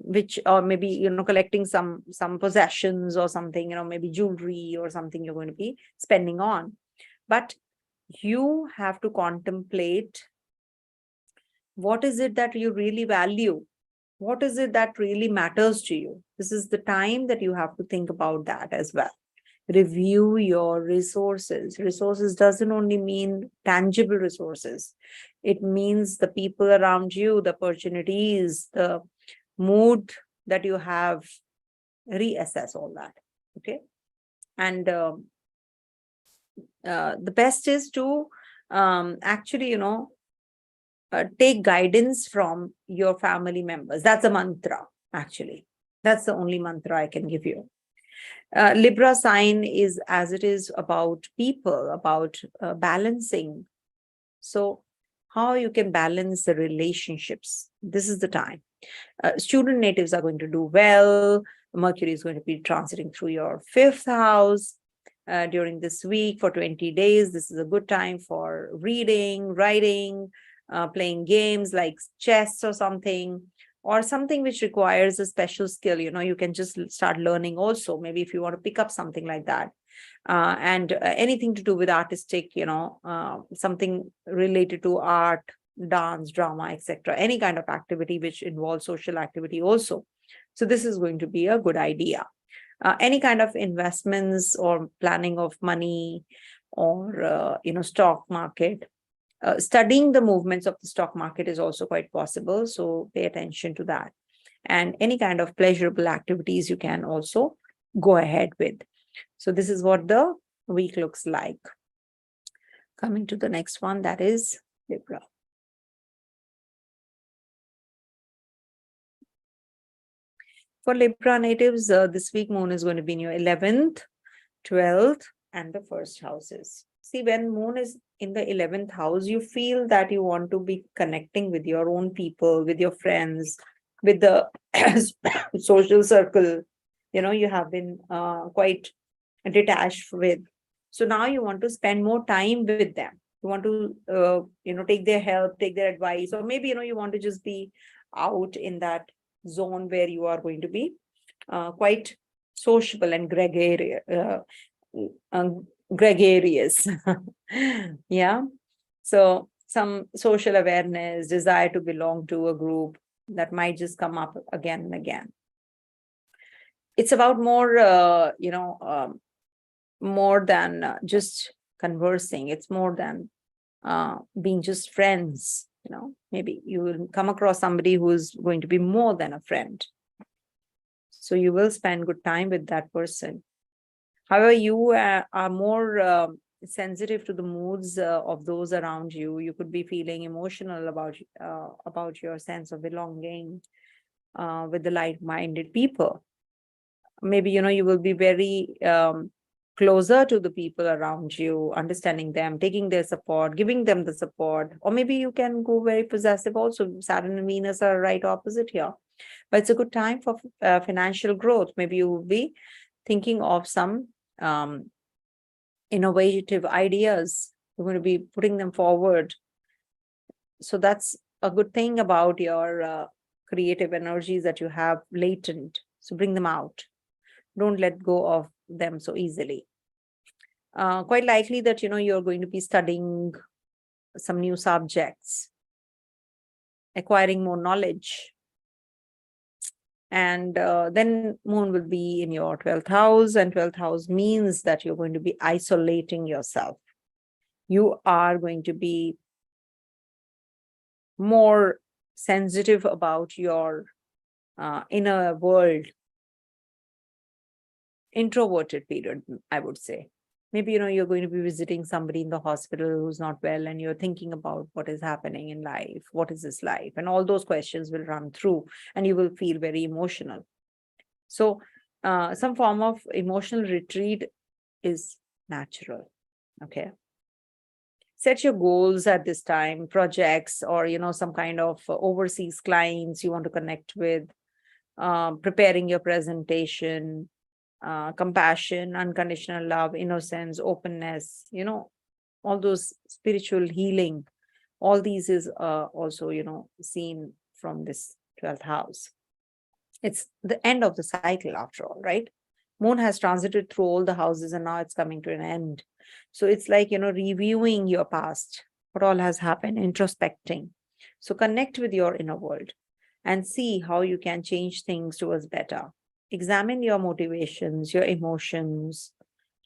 which, or maybe, collecting some possessions or something, maybe jewelry or something you're going to be spending on. But you have to contemplate, what is it that you really value? What is it that really matters to you? This is the time that you have to think about that as well. Review your resources. Resources doesn't only mean tangible resources. It means the people around you, the opportunities, the mood that you have. Reassess all that. Okay. And the best is to actually, take guidance from your family members. That's a mantra, actually. That's the only mantra I can give you. Libra sign is, as it is, about people, about balancing. So how you can balance the relationships. This is the time. Student natives are going to do well. Mercury is going to be transiting through your 5th house during this week for 20 days. This is a good time for reading, writing, playing games like chess or something which requires a special skill. You can just start learning also, maybe if you want to pick up something like that. And anything to do with artistic, something related to art, dance, drama, etc. Any kind of activity which involves social activity also. So this is going to be a good idea. Any kind of investments or planning of money or, stock market. Studying the movements of the stock market is also quite possible. So pay attention to that. And any kind of pleasurable activities you can also go ahead with. So this is what the week looks like. Coming to the next one, that is Libra. For Libra natives, this week Moon is going to be in your 11th, 12th, and the 1st houses. See, when Moon is in the 11th house, you feel that you want to be connecting with your own people, with your friends, with the social circle. You have been quite detached with. So now you want to spend more time with them. You want to, take their help, take their advice, or maybe, you want to just be out in that zone where you are going to be quite sociable and gregarious. Yeah. So some social awareness, desire to belong to a group that might just come up again and again. It's about more, more than just conversing. It's more than being just friends. Maybe you will come across somebody who is going to be more than a friend. So you will spend good time with that person. However, you are more sensitive to the moods of those around you. You could be feeling emotional about your sense of belonging with the like-minded people. Maybe, you will be very closer to the people around you, understanding them, taking their support, giving them the support. Or maybe you can go very possessive also. Saturn and Venus are right opposite here. But it's a good time for financial growth. Maybe you will be thinking of some innovative ideas. You're going to be putting them forward. So that's a good thing about your creative energies that you have latent. So bring them out. Don't let go of them so easily. Quite likely that, you're going to be studying some new subjects, acquiring more knowledge. And then Moon will be in your 12th house, and 12th house means that you're going to be isolating yourself. You are going to be more sensitive about your inner world. Introverted period, I would say. Maybe, you're going to be visiting somebody in the hospital who's not well, and you're thinking about what is happening in life. What is this life? And all those questions will run through, and you will feel very emotional. So some form of emotional retreat is natural. Okay. Set your goals at this time, projects, or, some kind of overseas clients you want to connect with, preparing your presentation, compassion, unconditional love, innocence, openness, all those spiritual healing. All these is also, seen from this 12th house. It's the end of the cycle after all, right? Moon has transited through all the houses and now it's coming to an end. So it's like, reviewing your past, what all has happened, introspecting. So connect with your inner world and see how you can change things towards better. Examine your motivations, your emotions,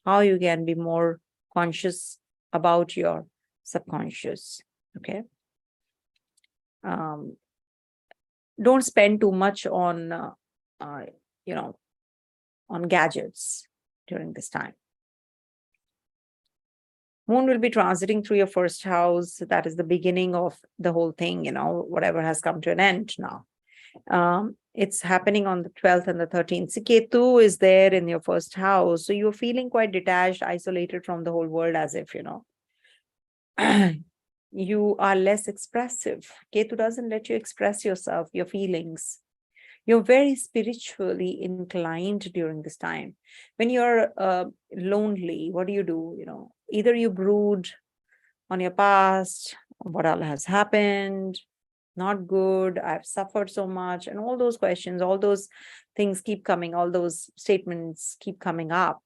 how you can be more conscious about your subconscious. Okay. Don't spend too much on, on gadgets during this time. Moon will be transiting through your first house. That is the beginning of the whole thing, whatever has come to an end now. It's happening on the 12th and the 13th. So Ketu is there in your first house. So you're feeling quite detached, isolated from the whole world, as if, you are less expressive. Ketu doesn't let you express yourself, your feelings. You're very spiritually inclined during this time. When you're lonely, what do? Either you brood on your past, what all has happened, not good, I've suffered so much, and all those questions, all those things keep coming, all those statements keep coming up.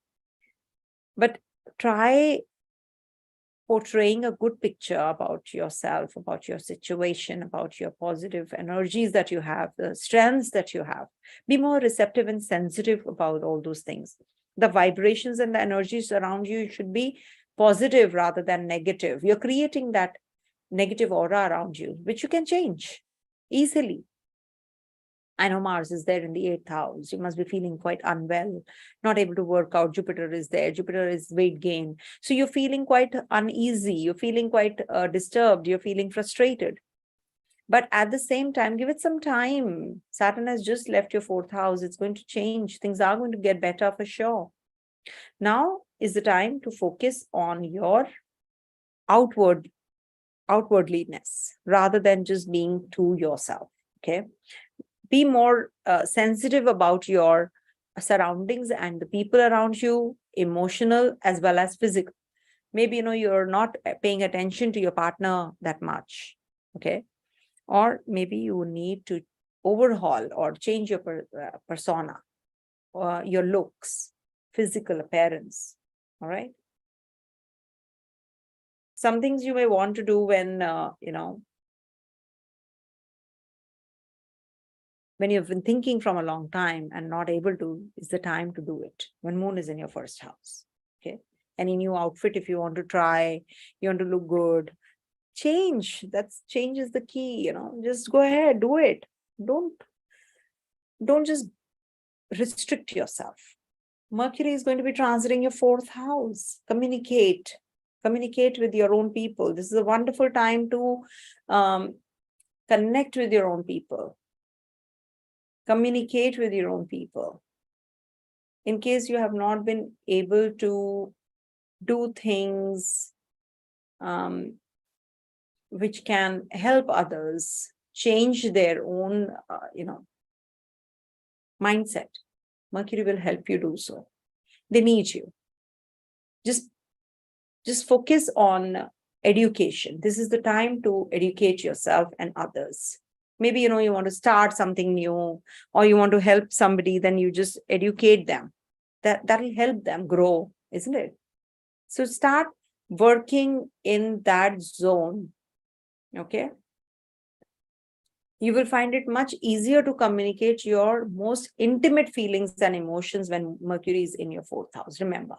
But try portraying a good picture about yourself, about your situation, about your positive energies that you have, the strengths that you have. Be more receptive and sensitive about all those things. The vibrations and the energies around you should be positive rather than negative. You're creating that negative aura around you, which you can change easily. I know Mars is there in the 8th house. You must be feeling quite unwell, not able to work out. Jupiter is there. Jupiter is weight gain. So you're feeling quite uneasy. You're feeling quite disturbed. You're feeling frustrated. But at the same time, give it some time. Saturn has just left your 4th house. It's going to change. Things are going to get better for sure. Now is the time to focus on your outwardliness rather than just being to yourself. Okay. Be more sensitive about your surroundings and the people around you, emotional as well as physical. Maybe, you're not paying attention to your partner that much, okay? Or maybe you need to overhaul or change your persona, or your looks, physical appearance, all right? Some things you may want to do when, when you've been thinking from a long time and not able to, is the time to do it when moon is in your first house, okay? Any new outfit, if you want to try, you want to look good, change. Change is the key, just go ahead, do it. Don't just restrict yourself. Mercury is going to be transiting your fourth house. Communicate with your own people. This is a wonderful time to connect with your own people. Communicate with your own people. In case you have not been able to do things which can help others change their own, mindset, Mercury will help you do so. They need you. Just focus on education. This is the time to educate yourself and others. Maybe, you want to start something new, or you want to help somebody, then you just educate them. That'll help them grow, isn't it? So start working in that zone, okay? You will find it much easier to communicate your most intimate feelings and emotions when Mercury is in your fourth house. Remember,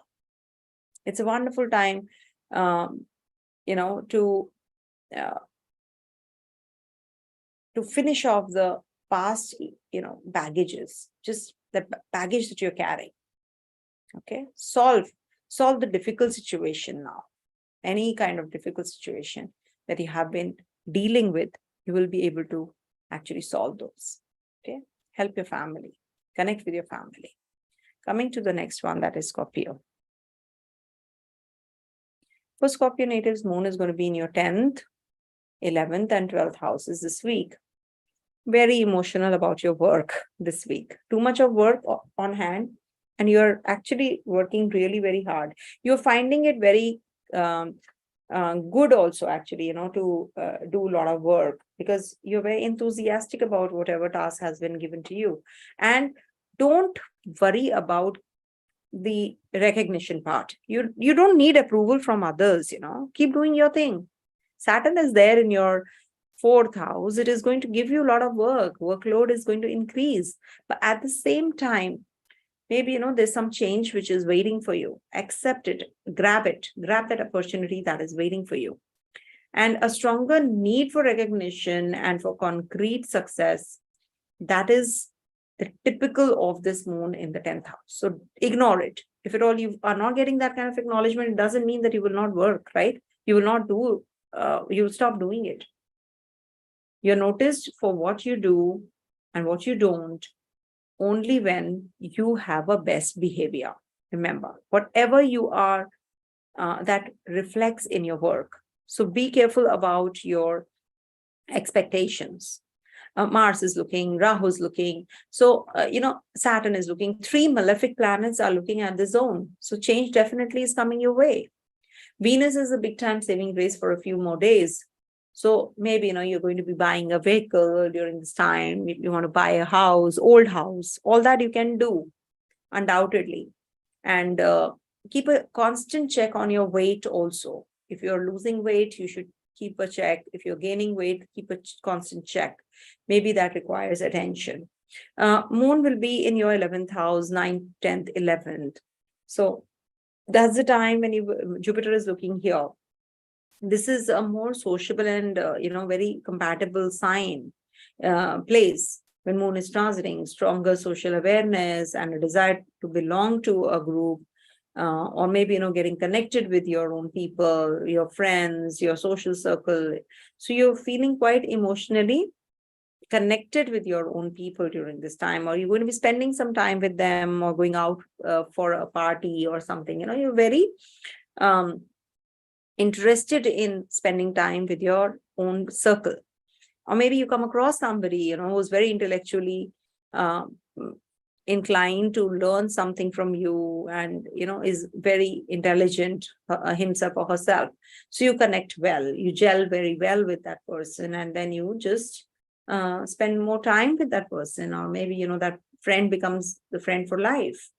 it's a wonderful time, to finish off the past, baggages, just the baggage that you're carrying. Okay, solve the difficult situation now. Any kind of difficult situation that you have been dealing with, you will be able to actually solve those. Okay, help your family, connect with your family. Coming to the next one, that is Scorpio. For Scorpio natives, moon is going to be in your 10th, 11th, and 12th houses this week. Very emotional about your work this week. Too much of work on hand, and you're actually working really very hard. You're finding it very good also, actually, to do a lot of work, because you're very enthusiastic about whatever task has been given to you. And don't worry about the recognition part. You don't need approval from others, keep doing your thing. Saturn is there in your fourth house. It is going to give you a lot of workload is going to increase, but at the same time, maybe there's some change which is waiting for you. Accept it, grab that opportunity that is waiting for you. And a stronger need for recognition and for concrete success, that is the typical of this moon in the 10th house. So ignore it. If at all you are not getting that kind of acknowledgement, it doesn't mean that you will not work, right? You will not do, you will stop doing it. You're noticed for what you do and what you don't only when you have a best behavior. Remember, whatever you are, that reflects in your work. So be careful about your expectations. Mars is looking, Rahu is looking. So, Saturn is looking. 3 malefic planets are looking at the zone. So change definitely is coming your way. Venus is a big time saving grace for a few more days. So maybe, you're going to be buying a vehicle during this time. If you want to buy a house, old house, all that you can do, undoubtedly. And keep a constant check on your weight also. If you're losing weight, you should keep a check. If you're gaining weight, keep a constant check. Maybe that requires attention. Moon will be in your 11th house, 9th, 10th, 11th. So that's the time when Jupiter is looking here. This is a more sociable and, very compatible sign, place. When moon is transiting, stronger social awareness and a desire to belong to a group, or maybe, getting connected with your own people, your friends, your social circle. So you're feeling quite emotionally connected with your own people during this time, or you're going to be spending some time with them, or going out for a party or something. You're very interested in spending time with your own circle. Or maybe you come across somebody, who's very intellectually inclined to learn something from you, and is very intelligent himself or herself. So you connect well, you gel very well with that person, and then you just spend more time with that person, or maybe that friend becomes the friend for life.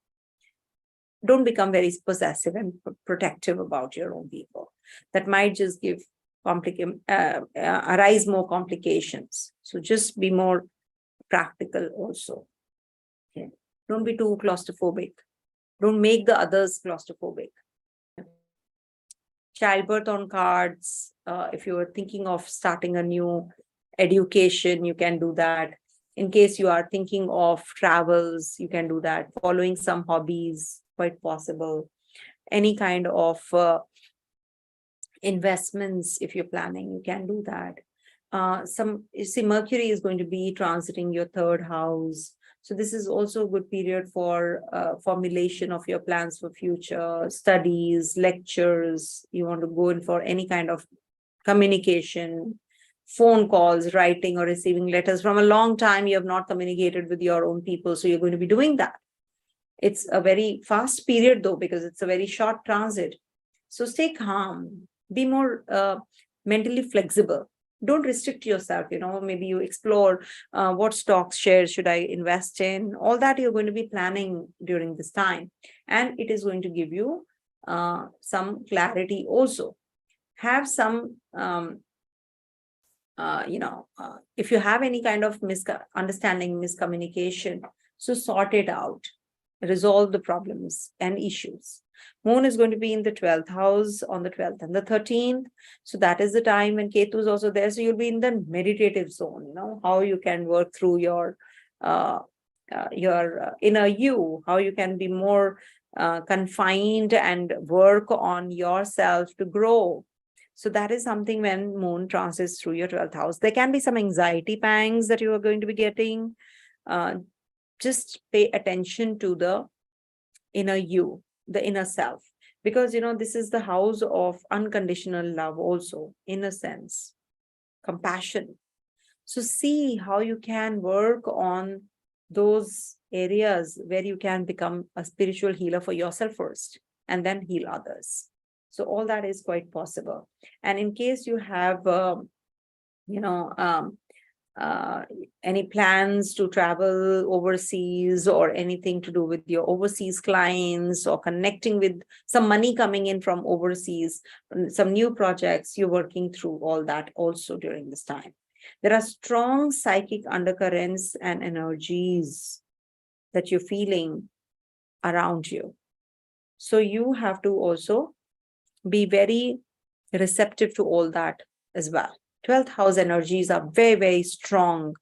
Don't become very possessive and protective about your own people. That might just give arise more complications. So just be more practical also. Okay. Don't be too claustrophobic. Don't make the others claustrophobic. Childbirth on cards. If you are thinking of starting a new education, you can do that. In case you are thinking of travels, you can do that. Following some hobbies, quite possible. Any kind of investments, if you're planning, you can do that. Mercury is going to be transiting your third house. So this is also a good period for formulation of your plans for future studies, lectures. You want to go in for any kind of communication, phone calls, writing or receiving letters. From a long time, you have not communicated with your own people. So you're going to be doing that. It's a very fast period though, because it's a very short transit. So stay calm, be more mentally flexible. Don't restrict yourself, maybe you explore what stocks, shares should I invest in. All that you're going to be planning during this time. And it is going to give you some clarity also. Have some, if you have any kind of misunderstanding, miscommunication, so sort it out. Resolve the problems and issues. Moon is going to be in the 12th house on the 12th and the 13th. So that is the time when Ketu is also there. So you'll be in the meditative zone, how you can work through your inner you, how you can be more confined and work on yourself to grow. So that is something when Moon transits through your 12th house. There can be some anxiety pangs that you are going to be getting. Just pay attention to the inner you, the inner self, because this is the house of unconditional love also, innocence, compassion. So see how you can work on those areas where you can become a spiritual healer for yourself first and then heal others. So all that is quite possible. And in case you have any plans to travel overseas or anything to do with your overseas clients, or connecting with some money coming in from overseas, some new projects, you're working through all that also during this time. There are strong psychic undercurrents and energies that you're feeling around you. So you have to also be very receptive to all that as well. 12th house energies are very, very strong.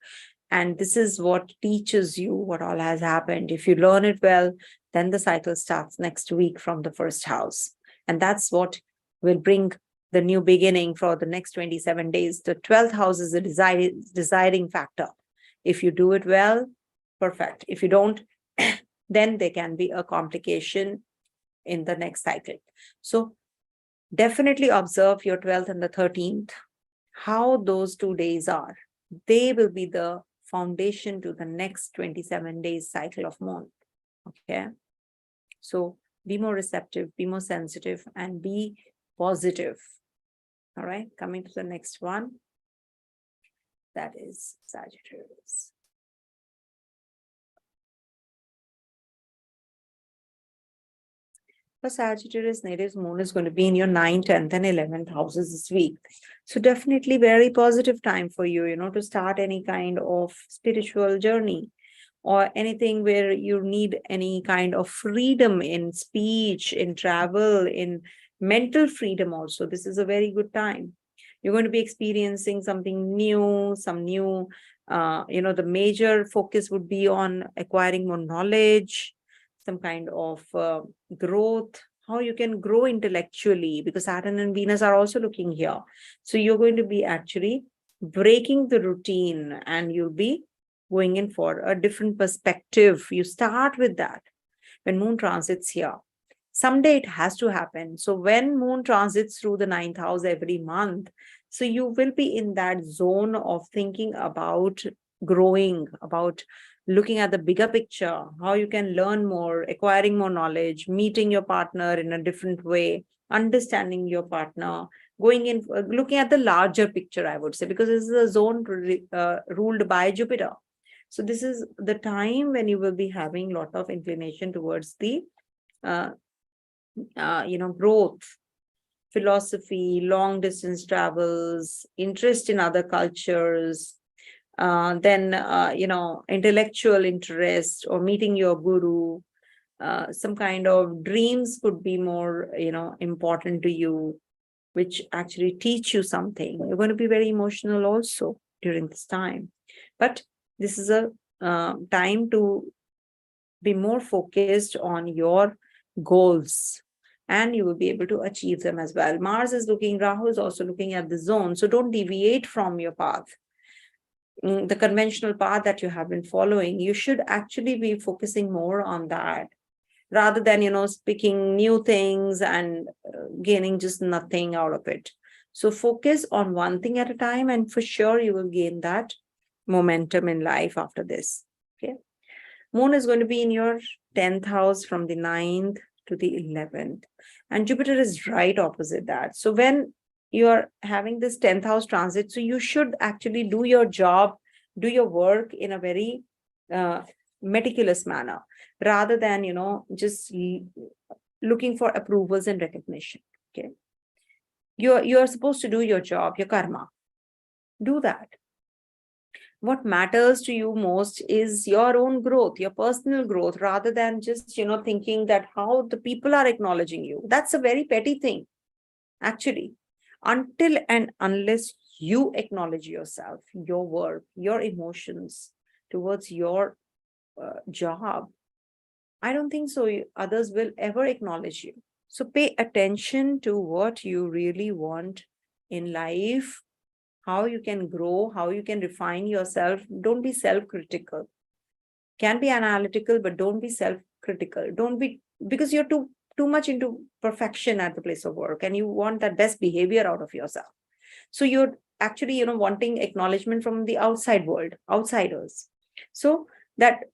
And this is what teaches you what all has happened. If you learn it well, then the cycle starts next week from the first house. And that's what will bring the new beginning for the next 27 days. The 12th house is a deciding factor. If you do it well, perfect. If you don't, then there can be a complication in the next cycle. So definitely observe your 12th and the 13th. How those 2 days are, they will be the foundation to the next 27 days cycle of Moon. Okay. So be more receptive, be more sensitive, and be positive. All right. Coming to the next one. That is Sagittarius. For Sagittarius natives, Moon is going to be in your 9th, 10th, and 11th houses this week. So definitely very positive time for you, to start any kind of spiritual journey or anything where you need any kind of freedom in speech, in travel, in mental freedom also. This is a very good time. You're going to be experiencing something new, some new, the major focus would be on acquiring more knowledge, some kind of growth, how you can grow intellectually, because Saturn and Venus are also looking here. So you're going to be actually breaking the routine and you'll be going in for a different perspective. You start with that when Moon transits here. Someday it has to happen. So when Moon transits through the 9th house every month, so you will be in that zone of thinking about growing, about looking at the bigger picture, how you can learn more, acquiring more knowledge, meeting your partner in a different way, understanding your partner, going in, looking at the larger picture, I would say, because this is a zone ruled by Jupiter. So this is the time when you will be having a lot of inclination towards the, growth, philosophy, long distance travels, interest in other cultures, then, intellectual interest or meeting your guru. Some kind of dreams could be more, important to you, which actually teach you something. You're going to be very emotional also during this time. But this is a time to be more focused on your goals, and you will be able to achieve them as well. Mars is looking, Rahu is also looking at the zone. So don't deviate from your path. The conventional path that you have been following, you should actually be focusing more on that rather than, speaking new things and gaining just nothing out of it. So focus on one thing at a time, and for sure you will gain that momentum in life after this. Okay. Moon is going to be in your 10th house from the 9th to the 11th. And Jupiter is right opposite that. So when you are having this 10th house transit, so you should actually do your job, do your work in a very meticulous manner, rather than, just looking for approvals and recognition. Okay. You're supposed to do your job, your karma. Do that. What matters to you most is your own growth, your personal growth, rather than just, thinking that how the people are acknowledging you. That's a very petty thing, actually. Until and unless you acknowledge yourself, your work, your emotions towards your job, I don't think so others will ever acknowledge you. So pay attention to what you really want in life, how you can grow, how you can refine yourself. Don't be self-critical. Can be analytical, but don't be self-critical. Don't be, because you're too much into perfection at the place of work, and you want that best behavior out of yourself. So you're actually, wanting acknowledgement from the outside world, outsiders. So that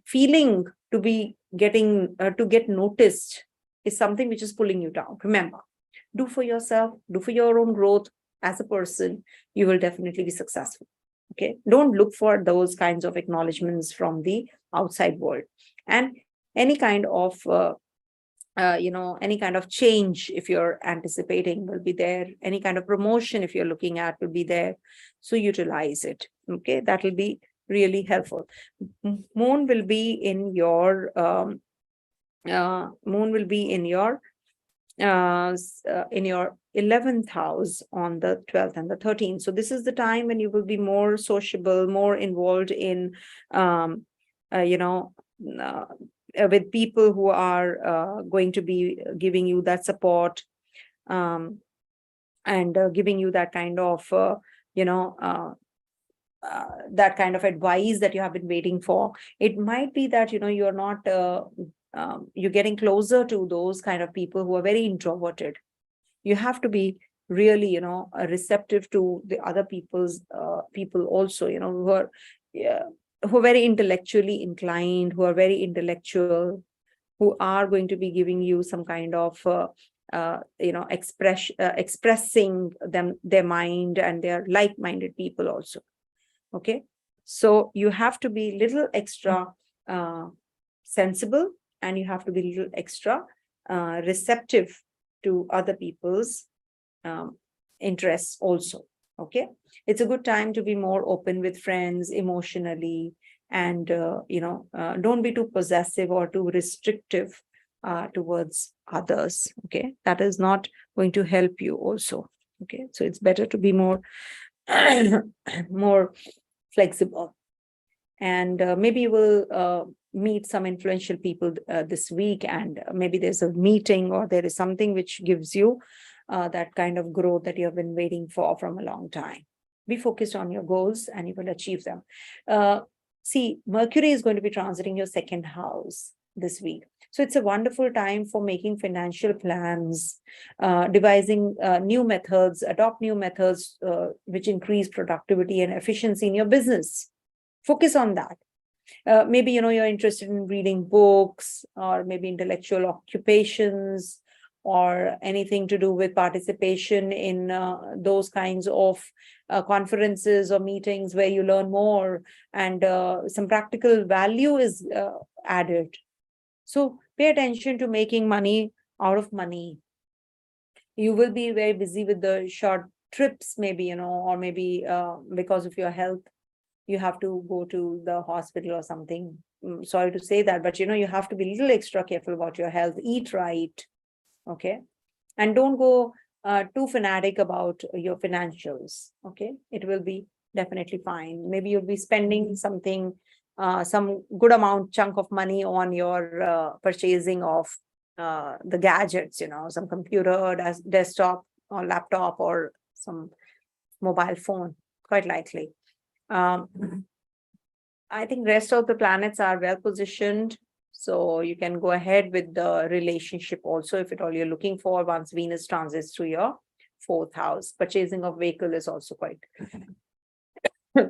feeling to be getting to get noticed is something which is pulling you down. Remember, do for yourself, do for your own growth as a person. You will definitely be successful. Okay. Don't look for those kinds of acknowledgements from the outside world. And any kind of any kind of change, if you're anticipating, will be there. Any kind of promotion, if you're looking at, will be there. So utilize it. Okay. That will be really helpful. Moon will be in your 11th house on the 12th and the 13th. So this is the time when you will be more sociable, more involved in, with people who are going to be giving you that support, and giving you that kind of, that kind of advice that you have been waiting for. It might be that, you're not, you're getting closer to those kind of people who are very introverted. You have to be really, receptive to the other people also, who are very intellectually inclined, who are very intellectual, who are going to be giving you some kind of, expressing their mind, and they're like-minded people also. Okay. So you have to be little extra sensible, and you have to be little extra receptive to other people's interests also. Okay. It's a good time to be more open with friends emotionally, and don't be too possessive or too restrictive towards others. Okay. That is not going to help you also. Okay. So it's better to be more more flexible. And maybe you will meet some influential people this week, and maybe there's a meeting, or there is something which gives you that kind of growth that you have been waiting for from a long time. Be focused on your goals, and you will achieve them. See, Mercury is going to be transiting your 2nd house this week. So it's a wonderful time for making financial plans, devising new methods, adopt new methods which increase productivity and efficiency in your business. Focus on that. Maybe, you're interested in reading books, or maybe intellectual occupations, or anything to do with participation in those kinds of conferences or meetings where you learn more, and some practical value is added. So pay attention to making money out of money. You will be very busy with the short trips, maybe, or maybe because of your health, you have to go to the hospital or something. Sorry to say that, but you have to be a little extra careful about your health. Eat right, okay? And don't go too fanatic about your financials, okay? It will be definitely fine. Maybe you'll be spending something, some good chunk of money on your purchasing of the gadgets, some computer, desktop or laptop, or some mobile phone, quite likely. I think rest of the planets are well positioned. So you can go ahead with the relationship also, if at all you're looking for, once Venus transits through your 4th house. Purchasing of vehicle is also quite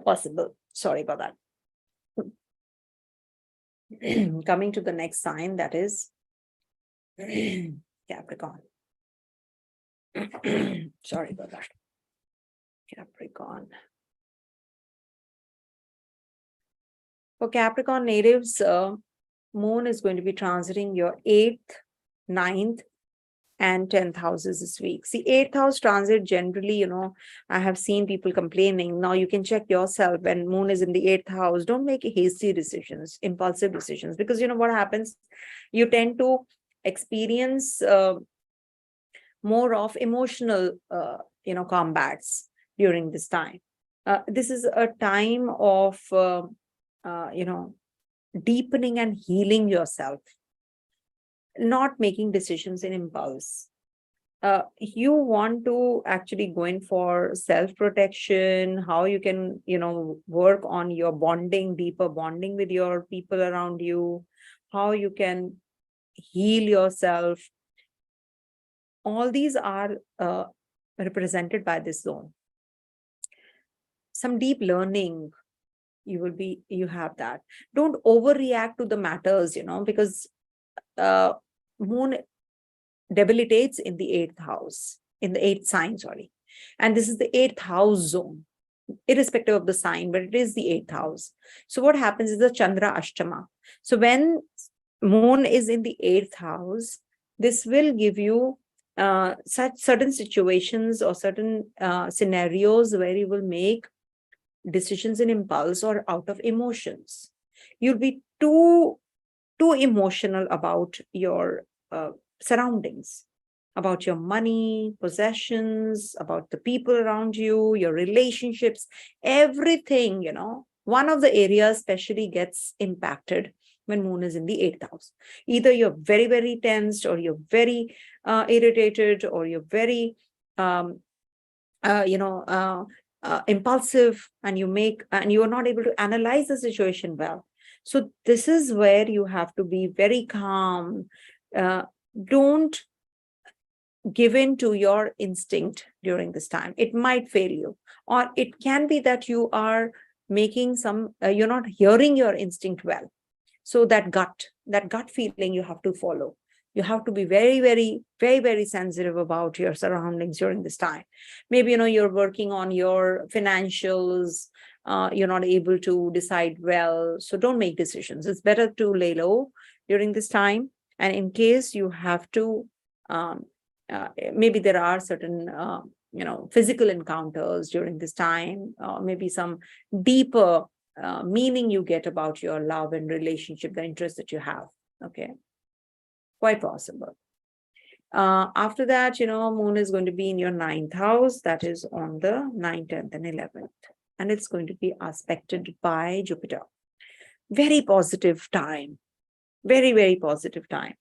possible. Sorry about that. Coming to the next sign, that is Capricorn. Sorry about that. Capricorn. For Capricorn natives, Moon is going to be transiting your 8th, 9th, and 10th houses this week. See, 8th house transit generally, I have seen people complaining. Now you can check yourself when Moon is in the 8th house. Don't make hasty decisions, impulsive decisions, because what happens? You tend to experience more of emotional, combats during this time. This is a time of, deepening and healing yourself, not making decisions in impulse. You want to actually go in for self-protection, how you can, work on your bonding, deeper bonding with your people around you, how you can heal yourself. All these are represented by this zone. Some deep learning, you have that. Don't overreact to the matters, because Moon debilitates in the 8th house, in the 8th sign, sorry. And this is the 8th house zone, irrespective of the sign, but it is the 8th house. So what happens is the Chandra Ashtama. So when Moon is in the 8th house, this will give you such certain situations or certain scenarios where you will make decisions in impulse or out of emotions. You'll be too emotional about your surroundings, about your money, possessions, about the people around you, your relationships, everything, one of the areas especially gets impacted when Moon is in the 8th house. Either you're very, very tensed, or you're very irritated, or you're very, impulsive, and you are not able to analyze the situation well. So this is where you have to be very calm. Don't give in to your instinct during this time. It might fail you, or it can be that you are making you're not hearing your instinct well. So that gut feeling you have to follow. You have to be very, very, very, very sensitive about your surroundings during this time. Maybe, you're working on your financials, you're not able to decide well. So don't make decisions. It's better to lay low during this time. And in case you have to, maybe there are certain, physical encounters during this time, maybe some deeper meaning you get about your love and relationship, the interest that you have. Okay. Quite possible. After that, Moon is going to be in your 9th house. That is on the 9th, 10th, and 11th. And it's going to be aspected by Jupiter. Very positive time. Very, very positive time.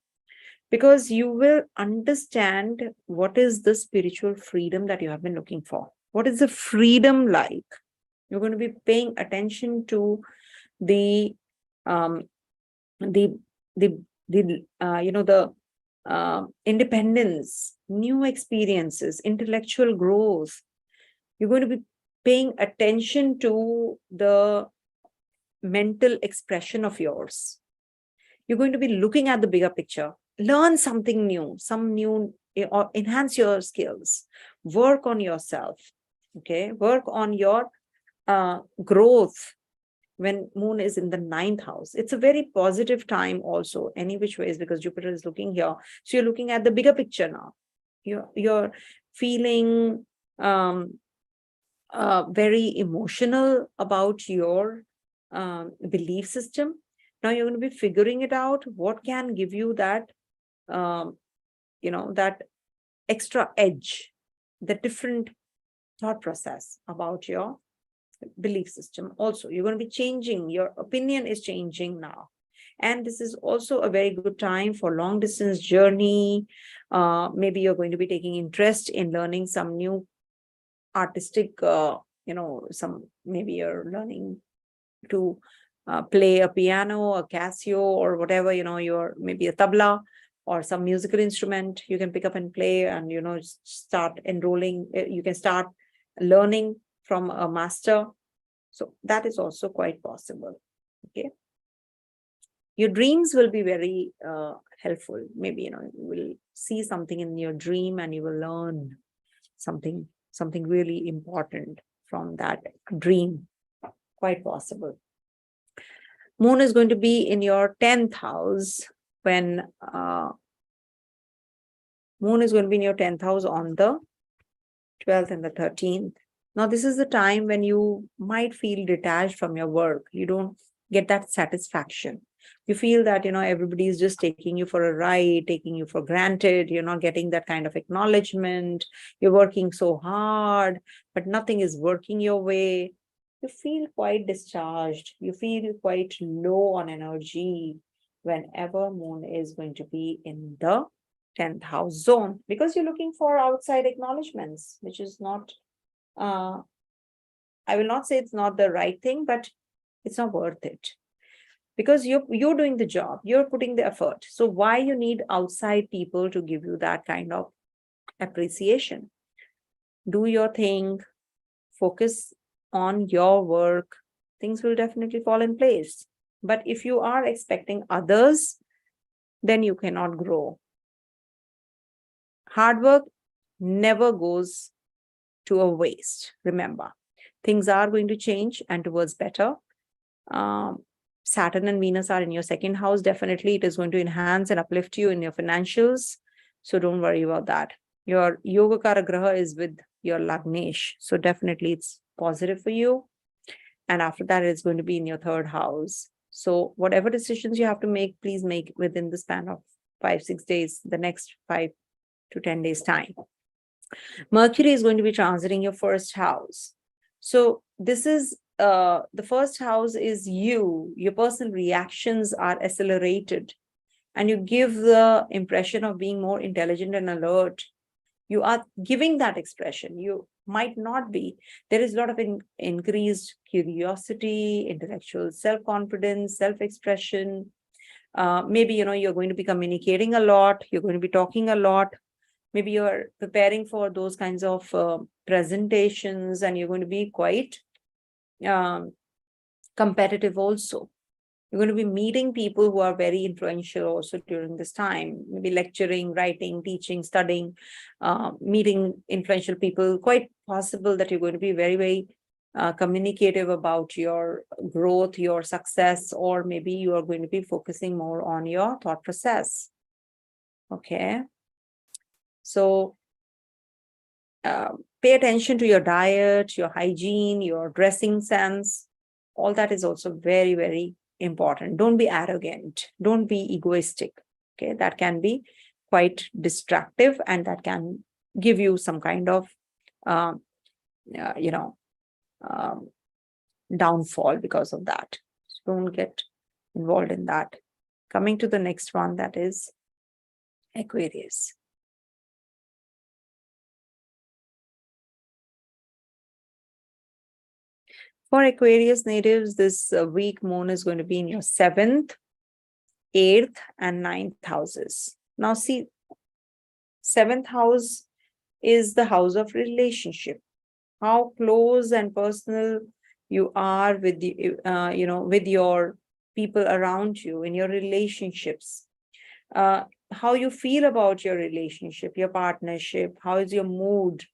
Because you will understand what is the spiritual freedom that you have been looking for. What is the freedom like? You're going to be paying attention to the independence, new experiences, intellectual growth. You're going to be paying attention to the mental expression of yours. You're going to be looking at the bigger picture, learn something new, or enhance your skills, work on yourself, okay? Work on your growth when moon is in the 9th house. It's a very positive time also, any which ways, because Jupiter is looking here. So you're looking at the bigger picture now. You're feeling very emotional about your belief system. Now you're going to be figuring it out, what can give you that, that extra edge, the different thought process about your belief system. Also, you're going to be changing, your opinion is changing now. And this is also a very good time for long distance journey. Maybe you're going to be taking interest in learning some new artistic, maybe you're learning to play a piano, a Casio, or whatever, you're maybe a tabla or some musical instrument you can pick up and play, and, start enrolling. You can start learning from a master. So that is also quite possible. Okay. Your dreams will be very helpful. Maybe, you will see something in your dream and you will learn something really important from that dream. Quite possible. Moon is going to be in your 10th house when Moon is going to be in your 10th house on the 12th and the 13th. Now, this is the time when you might feel detached from your work. You don't get that satisfaction. You feel that, everybody is just taking you for a ride, taking you for granted. You're not getting that kind of acknowledgement. You're working so hard, but nothing is working your way. You feel quite discharged. You feel quite low on energy whenever Moon is going to be in the 10th house zone, because you're looking for outside acknowledgements, which is not, I will not say it's not the right thing, but it's not worth it, because you're doing the job, you're putting the effort. So why you need outside people to give you that kind of appreciation? Do your thing, focus on your work, things will definitely fall in place. But if you are expecting others, then you cannot grow. Hard work never goes to a waste. Remember, things are going to change and towards better. Saturn and Venus are in your 2nd house. Definitely, it is going to enhance and uplift you in your financials. So don't worry about that. Your Yogakara Graha is with your Lagnesh. So definitely it's positive for you. And after that, it's going to be in your 3rd house. So whatever decisions you have to make, please make within the span of 5-6 days, the next 5 to 10 days time. Mercury is going to be transiting your 1st house. So this is the 1st house is you. Your personal reactions are accelerated and you give the impression of being more intelligent and alert. You are giving that expression. You might not be. There is a lot of increased curiosity, intellectual self-confidence, self-expression. Maybe, you're going to be communicating a lot. You're going to be talking a lot. Maybe you're preparing for those kinds of presentations, and you're going to be quite competitive also. You're going to be meeting people who are very influential also during this time, maybe lecturing, writing, teaching, studying, meeting influential people. Quite possible that you're going to be very, very communicative about your growth, your success, or maybe you are going to be focusing more on your thought process. Okay. So pay attention to your diet, your hygiene, your dressing sense. All that is also very, very important. Don't be arrogant. Don't be egoistic. Okay, that can be quite destructive, and that can give you some kind of, downfall because of that. So don't get involved in that. Coming to the next one, that is Aquarius. For Aquarius natives, this week Moon is going to be in your 7th, 8th, and 9th houses. Now see, 7th house is the house of relationship. How close and personal you are with the, with your people around you, in your relationships, how you feel about your relationship, your partnership, how is your mood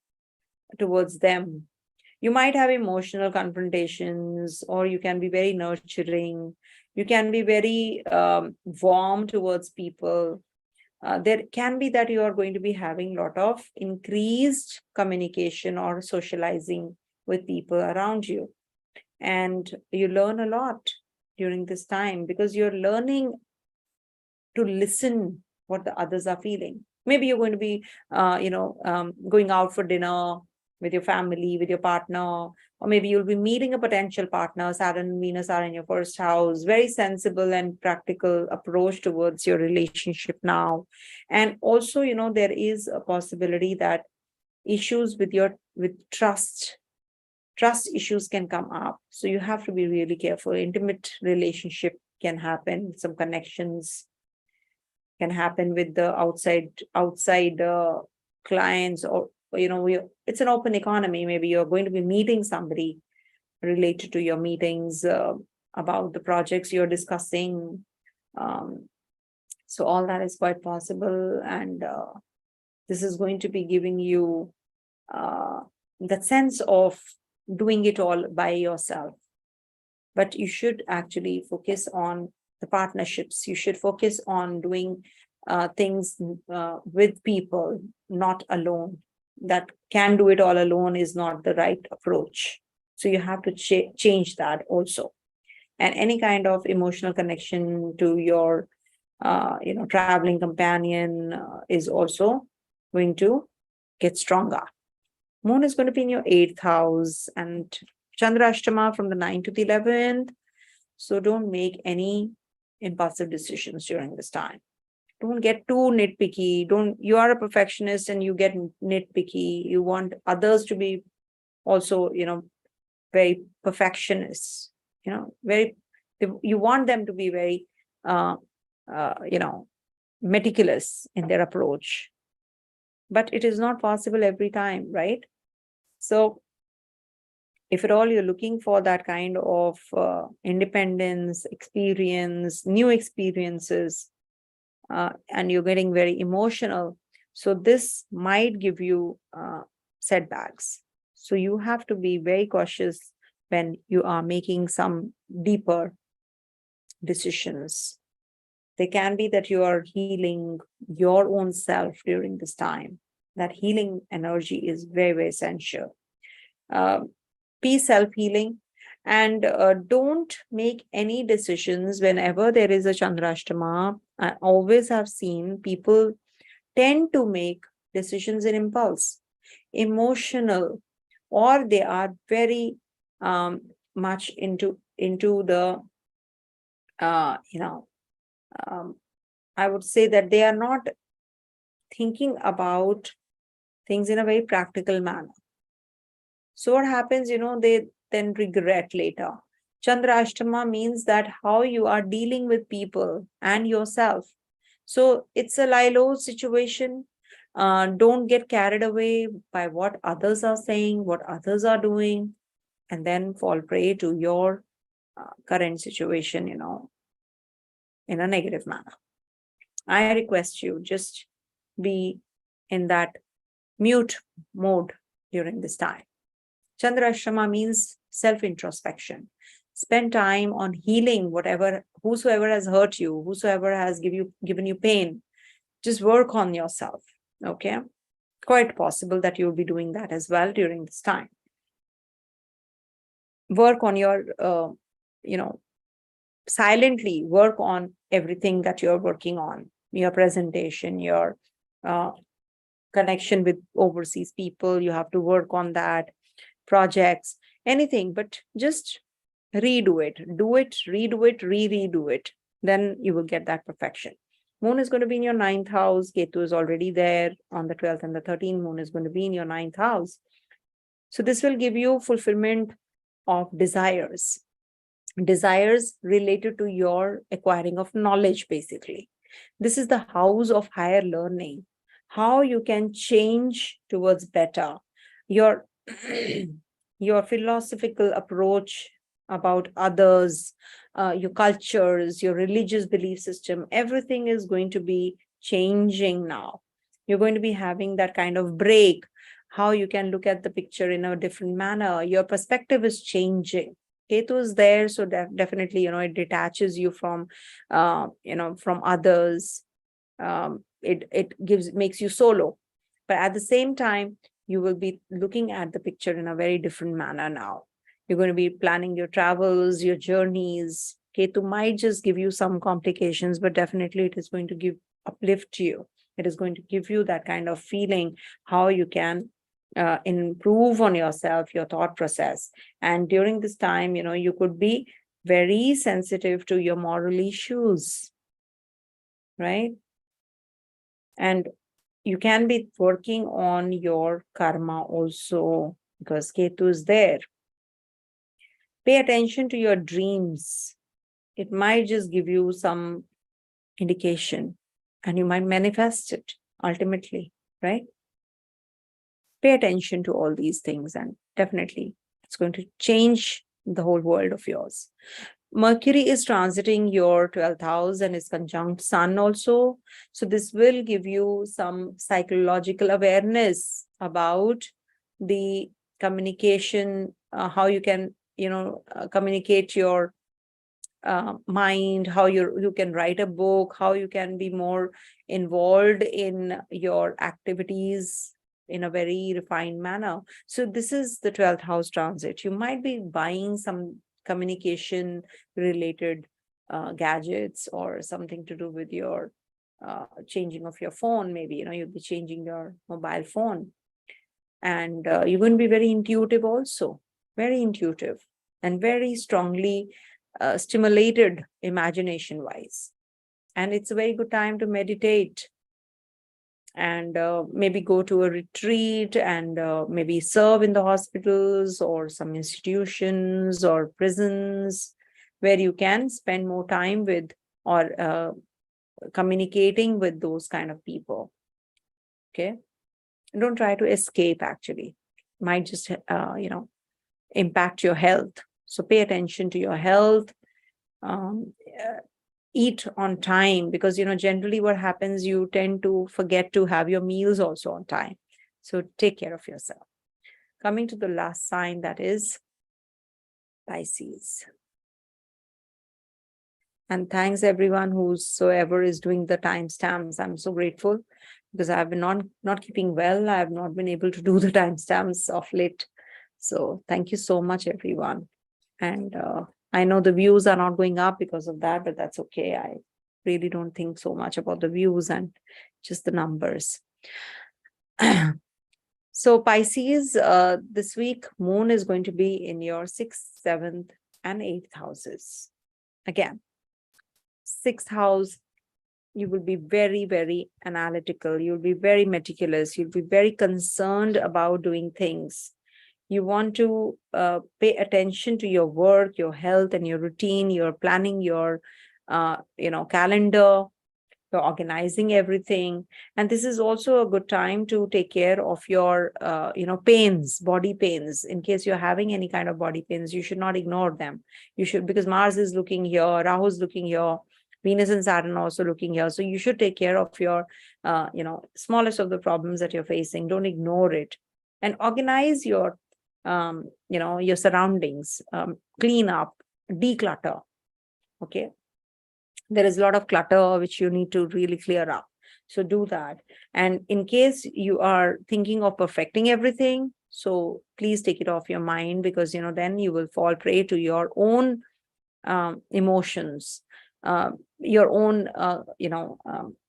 towards them. You might have emotional confrontations, or you can be very nurturing. You can be very warm towards people. There can be that you are going to be having a lot of increased communication or socializing with people around you. And you learn a lot during this time, because you're learning to listen what the others are feeling. Maybe you're going to be, going out for dinner with your family, with your partner, or maybe you'll be meeting a potential partner. Saturn and Venus are in your first house. Very sensible and practical approach towards your relationship now. And also, there is a possibility that issues with trust issues can come up. So you have to be really careful. Intimate relationship can happen. Some connections can happen with the outside clients, or it's an open economy. Maybe you're going to be meeting somebody related to your meetings, about the projects you're discussing. So all that is quite possible, and this is going to be giving you that sense of doing it all by yourself. But you should actually focus on the partnerships. You should focus on doing things with people, not alone. That can do it all alone is not the right approach. So you have to change that also. And any kind of emotional connection to your, traveling companion is also going to get stronger. Moon is going to be in your 8th house, and Chandra Ashtama from the 9th to the 11th. So don't make any impulsive decisions during this time. Don't get too nitpicky. You are a perfectionist and you get nitpicky. You want others to be also, very perfectionists, you want them to be very, meticulous in their approach. But it is not possible every time, right? So if at all you're looking for that kind of independence, experience, new experiences, and you're getting very emotional, so this might give you setbacks. So you have to be very cautious when you are making some deeper decisions. There can be that you are healing your own self during this time. That healing energy is very, very essential. Be self-healing, and don't make any decisions whenever there is a Chandrashtama. I always have seen people tend to make decisions in impulse, emotional, or they are very much into the, I would say that they are not thinking about things in a very practical manner. So what happens, they then regret later. Chandra Ashtama means that how you are dealing with people and yourself. So it's a lie-low situation. Don't get carried away by what others are saying, what others are doing, and then fall prey to your current situation, in a negative manner. I request you just be in that mute mode during this time. Chandra Ashtama means self-introspection. Spend time on healing whosoever has hurt you, whosoever has given you pain. Just work on yourself, okay? Quite possible that you'll be doing that as well during this time. Work on your, silently work on everything that you're working on, your presentation, your connection with overseas people. You have to work on that. Projects, anything, but just redo it, redo it, redo it. Then you will get that perfection. Moon is going to be in your 9th house. Ketu is already there on the 12th and the 13th. Moon is going to be in your 9th house. So this will give you fulfillment of desires related to your acquiring of knowledge, basically. This is the house of higher learning, how you can change towards better. Your your philosophical approach about others, your cultures, your religious belief system, everything is going to be changing now. You're going to be having that kind of break, how you can look at the picture in a different manner. Your perspective is changing. Ketu is there, so definitely, it detaches you from, from others. It makes you solo, but at the same time, you will be looking at the picture in a very different manner now. You're going to be planning your travels, your journeys. Ketu might just give you some complications, but definitely it is going to uplift you. It is going to give you that kind of feeling, how you can improve on yourself, your thought process. And during this time, you could be very sensitive to your moral issues, right? And you can be working on your karma also, because Ketu is there. Pay attention to your dreams. It might just give you some indication, and you might manifest it ultimately, right? Pay attention to all these things, and definitely it's going to change the whole world of yours. Mercury is transiting your 12th house and is conjunct Sun also. So this will give you some psychological awareness about the communication, how you can, communicate your mind, how you can write a book, how you can be more involved in your activities in a very refined manner. So this is the 12th house transit. You might be buying some communication related gadgets, or something to do with your changing of your phone. Maybe, you'll be changing your mobile phone. And you're going to be very intuitive also, very intuitive, and very strongly stimulated imagination wise. And it's a very good time to meditate, and maybe go to a retreat, and maybe serve in the hospitals or some institutions or prisons, where you can spend more time with, or communicating with those kind of people. Okay. Don't try to escape, actually. Might just, impact your health. So pay attention to your health. Eat on time, because, generally what happens, you tend to forget to have your meals also on time. So take care of yourself. Coming to the last sign, that is Pisces. And thanks everyone whosoever is doing the timestamps. I'm so grateful, because I've been not keeping well. I have not been able to do the timestamps of late. So thank you so much, everyone. And I know the views are not going up because of that, but that's okay. I really don't think so much about the views, and just the numbers. So Pisces, this week, Moon is going to be in your 6th, 7th, and 8th houses. Again, 6th house, you will be very, very analytical. You'll be very meticulous. You'll be very concerned about doing things. You want to pay attention to your work, your health, and your routine. You're planning your, calendar. You're organizing everything. And this is also a good time to take care of your, pains, body pains. In case you're having any kind of body pains, you should not ignore them. You should, because Mars is looking here, Rahu is looking here, Venus and Saturn are also looking here. So you should take care of your, smallest of the problems that you're facing. Don't ignore it. And organize your, your surroundings, clean up, declutter. Okay. There is a lot of clutter which you need to really clear up. So do that. And in case you are thinking of perfecting everything, so please take it off your mind, because, then you will fall prey to your own emotions, your own,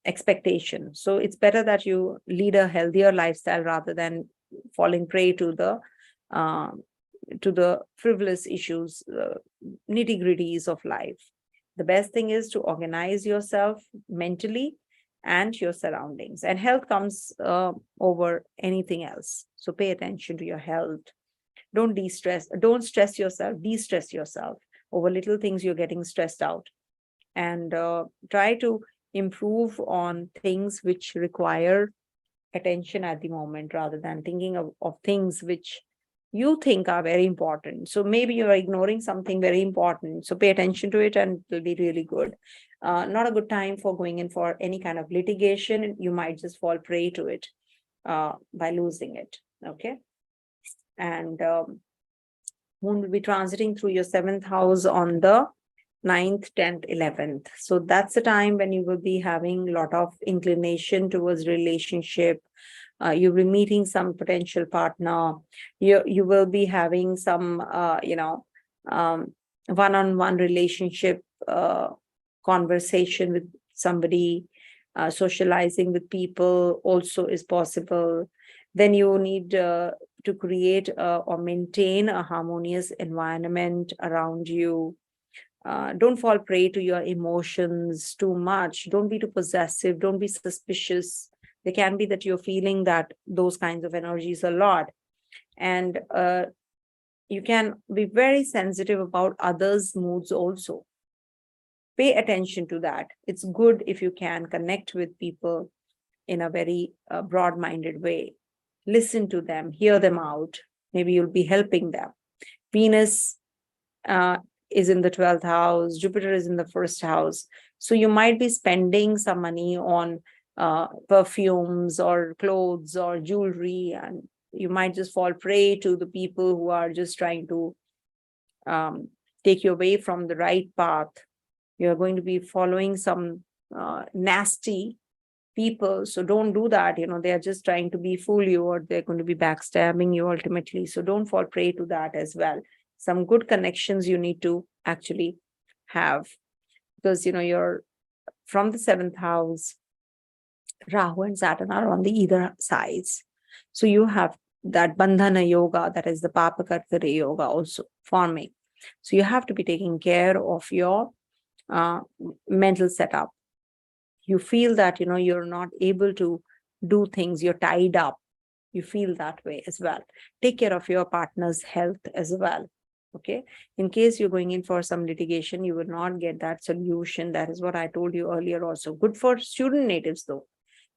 expectation. So it's better that you lead a healthier lifestyle rather than falling prey to the frivolous issues, nitty-gritties of life. The best thing is to organize yourself mentally and your surroundings. And health comes over anything else. So pay attention to your health. Don't de-stress. Don't stress yourself. De-stress yourself. Over little things, you're getting stressed out. And try to improve on things which require attention at the moment, rather than thinking of things which you think are very important. So maybe you're ignoring something very important. So pay attention to it and it will be really good. Not a good time for going in for any kind of litigation. You might just fall prey to it by losing it. Okay. And Moon will be transiting through your 7th house on the 9th, 10th, 11th. So that's the time when you will be having a lot of inclination towards relationship. You'll be meeting some potential partner. You will be having some, one-on-one relationship conversation with somebody. Socializing with people also is possible. Then you need to create or maintain a harmonious environment around you. Don't fall prey to your emotions too much. Don't be too possessive. Don't be suspicious. There can be that you're feeling that those kinds of energies a lot. And you can be very sensitive about others' moods also. Pay attention to that. It's good if you can connect with people in a very broad-minded way. Listen to them, hear them out. Maybe you'll be helping them. Venus is in the 12th house. Jupiter is in the 1st house. So you might be spending some money on perfumes or clothes or jewelry, and you might just fall prey to the people who are just trying to take you away from the right path. You're going to be following some nasty people. So don't do that. They're just trying to fool you, or they're going to be backstabbing you ultimately. So don't fall prey to that as well. Some good connections you need to actually have, because you're from the 7th house. Rahu and Saturn are on the either sides. So you have that bandhana yoga, that is the papakartari yoga also forming. So you have to be taking care of your mental setup. You feel that you're not able to do things, you're tied up, you feel that way as well. Take care of your partner's health as well. Okay, in case you're going in for some litigation, you will not get that solution. That is what I told you earlier also. Good for student natives though.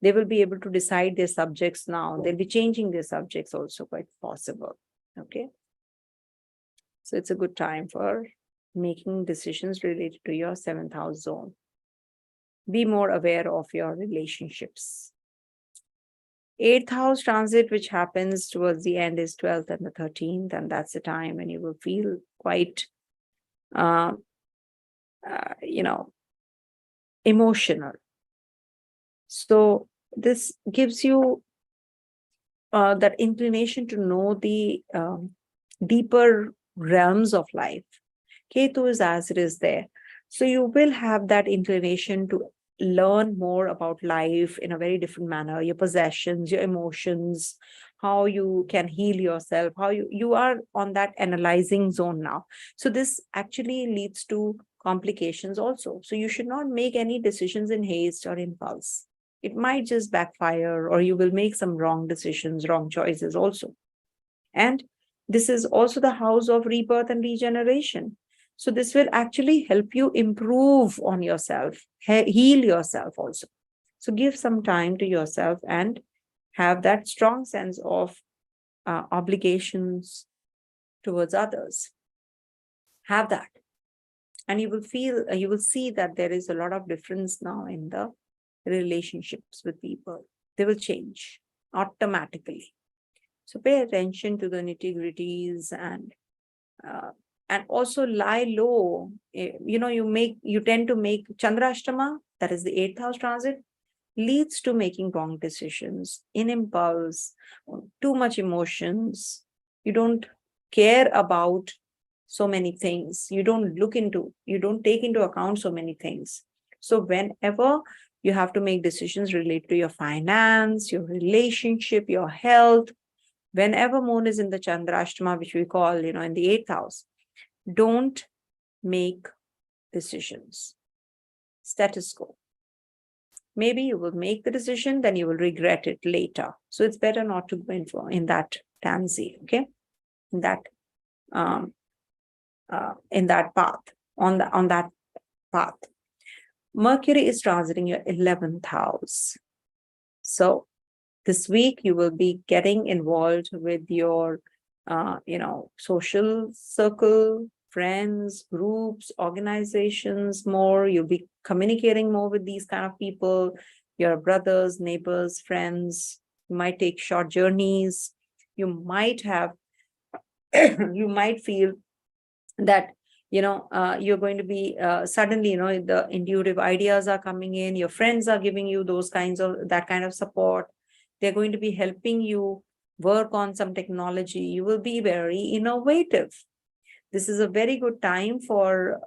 They will be able to decide their subjects now. They'll be changing their subjects also, quite possible. Okay, so it's a good time for making decisions related to your 7th house zone. Be more aware of your relationships. 8th house transit, which happens towards the end, is 12th and the 13th, and that's the time when you will feel quite, emotional. So this gives you that inclination to know the deeper realms of life. Ketu is as it is there. So you will have that inclination to learn more about life in a very different manner, your possessions, your emotions, how you can heal yourself, how you are on that analyzing zone now. So this actually leads to complications also. So you should not make any decisions in haste or impulse. It might just backfire, or you will make some wrong decisions, wrong choices also. And this is also the house of rebirth and regeneration. So this will actually help you improve on yourself, heal yourself also. So give some time to yourself and have that strong sense of obligations towards others. Have that. And you will see that there is a lot of difference now in the relationships with people. They will change automatically. So pay attention to the nitty-gritties and also lie low. You tend to make Chandrashtama, that is the 8th house transit, leads to making wrong decisions, in impulse, too much emotions. You don't care about so many things. You don't take into account so many things. So whenever you have to make decisions related to your finance, your relationship, your health, whenever Moon is in the Chandrashtama, which we call, in the 8th house, don't make decisions. Status quo. Maybe you will make the decision, then you will regret it later. So it's better not to go in that tansy, okay? In that path, on that path. Mercury is transiting your 11th house. So this week you will be getting involved with your social circle, friends, groups, organizations more. You'll be communicating more with these kind of people, your brothers, neighbors, friends. You might take short journeys. You might have, you might feel that you're going to be suddenly, the intuitive ideas are coming in. Your friends are giving you that kind of support. They're going to be helping you work on some technology. You will be very innovative. This is a very good time for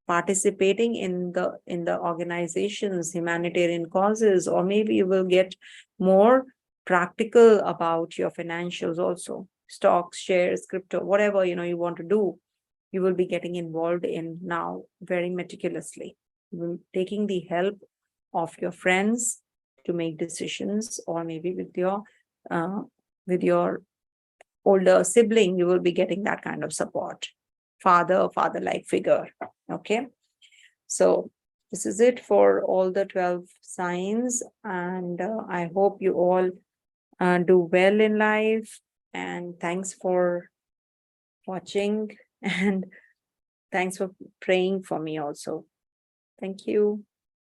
participating in the organizations, humanitarian causes, or maybe you will get more practical about your financials also. Stocks, shares, crypto, whatever you want to do, you will be getting involved in now very meticulously. You will taking the help of your friends to make decisions, or maybe with your older sibling, you will be getting that kind of support. Father-like figure. Okay. So this is it for all the 12 signs. And I hope you all do well in life. And thanks for watching. And thanks for praying for me also. Thank you.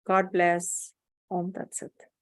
God bless. Om Tat Sat.